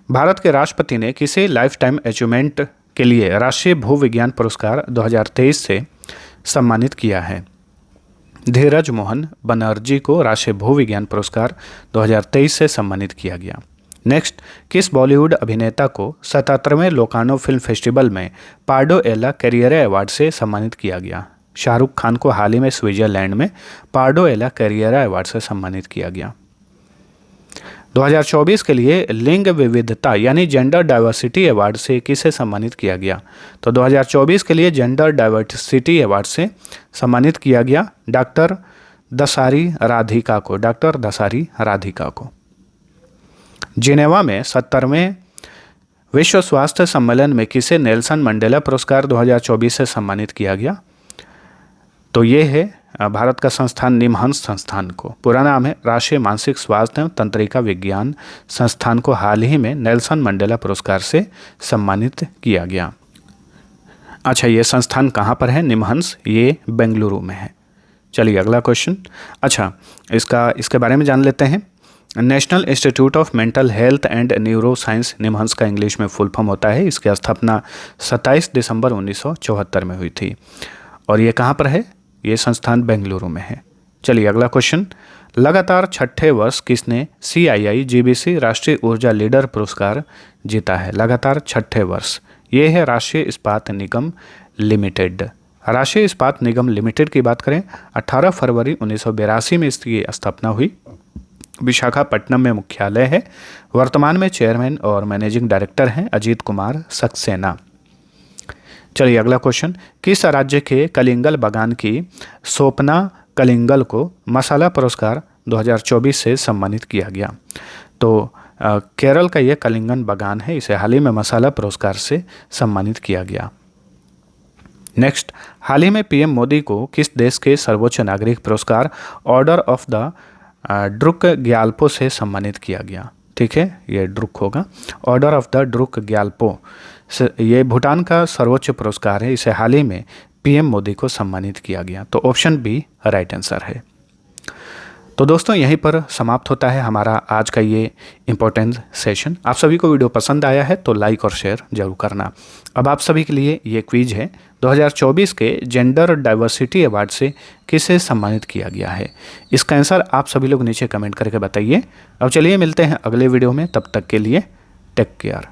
भारत के राष्ट्रपति ने किसे लाइफ टाइम अचीवमेंट के लिए राष्ट्रीय भूविज्ञान पुरस्कार 2023 से सम्मानित किया है? धीरज मोहन बनर्जी को राष्ट्रीय भूविज्ञान पुरस्कार 2023 से सम्मानित किया गया। नेक्स्ट, किस बॉलीवुड अभिनेता को 77वें लोकार्नो फिल्म फेस्टिवल में पार्डो एला कैरियर अवार्ड से सम्मानित किया गया? शाहरुख खान को हाल ही में स्विट्जरलैंड में पार्डो एला कैरियर अवार्ड से सम्मानित किया गया। 2024 के लिए लिंग विविधता यानी जेंडर डाइवर्सिटी अवार्ड से किसे सम्मानित किया गया? तो 2024 के लिए जेंडर डाइवर्सिटी अवार्ड से सम्मानित किया गया डॉक्टर दसारी राधिका को। डॉक्टर दसारी राधिका को। जिनेवा में 70वें विश्व स्वास्थ्य सम्मेलन में किसे नेल्सन मंडेला पुरस्कार 2024 से सम्मानित किया गया? तो ये है भारत का संस्थान निमहंस संस्थान को। पूरा नाम है राष्ट्रीय मानसिक स्वास्थ्य एवं तंत्रिका विज्ञान संस्थान को हाल ही में नेल्सन मंडेला पुरस्कार से सम्मानित किया गया। अच्छा, ये संस्थान कहाँ पर है? निमहंस, ये बेंगलुरु में है। चलिए अगला क्वेश्चन। अच्छा, इसके बारे में जान लेते हैं। National institute of mental health and neuro science, NIMHANS का इंग्लिश में फुल फॉर्म होता है। इसकी स्थापना 27 दिसंबर 1974 में हुई थी और ये कहाँ पर है? ये संस्थान बेंगलुरु में है। चलिए अगला क्वेश्चन। लगातार छठे वर्ष किसने CII GBC राष्ट्रीय ऊर्जा लीडर पुरस्कार जीता है? लगातार छठे वर्ष ये है राष्ट्रीय इस्पात निगम लिमिटेड। राष्ट्रीय इस्पात निगम लिमिटेड की बात करें, 18 फरवरी 1982 में इसकी स्थापना हुई। विशाखापट्टनम में मुख्यालय है। वर्तमान में चेयरमैन और मैनेजिंग डायरेक्टर हैं अजीत कुमार सक्सेना। चलिए अगला क्वेश्चन। किस राज्य के कलिंगल बागान की सोपना कलिंगल को मसाला पुरस्कार 2024 से सम्मानित किया गया? तो केरल का ये कलिंगन बागान है, इसे हाल ही में मसाला पुरस्कार से सम्मानित किया गया। नेक्स्ट, हाल ही में PM मोदी को किस देश के सर्वोच्च नागरिक पुरस्कार order of the Druk Gyalpo से सम्मानित किया गया? ठीक है, ये ड्रुक होगा, order of the Druk Gyalpo. ये भूटान का सर्वोच्च पुरस्कार है, इसे हाल ही में PM मोदी को सम्मानित किया गया। तो ऑप्शन बी राइट आंसर है। तो दोस्तों यहीं पर समाप्त होता है हमारा आज का ये इम्पोर्टेंट सेशन। आप सभी को वीडियो पसंद आया है तो लाइक और शेयर जरूर करना। अब आप सभी के लिए ये क्विज है, 2024 के जेंडर डाइवर्सिटी अवार्ड से किसे सम्मानित किया गया है? इसका आंसर आप सभी लोग नीचे कमेंट करके बताइए। अब चलिए मिलते हैं अगले वीडियो में, तब तक के लिए टेक केयर।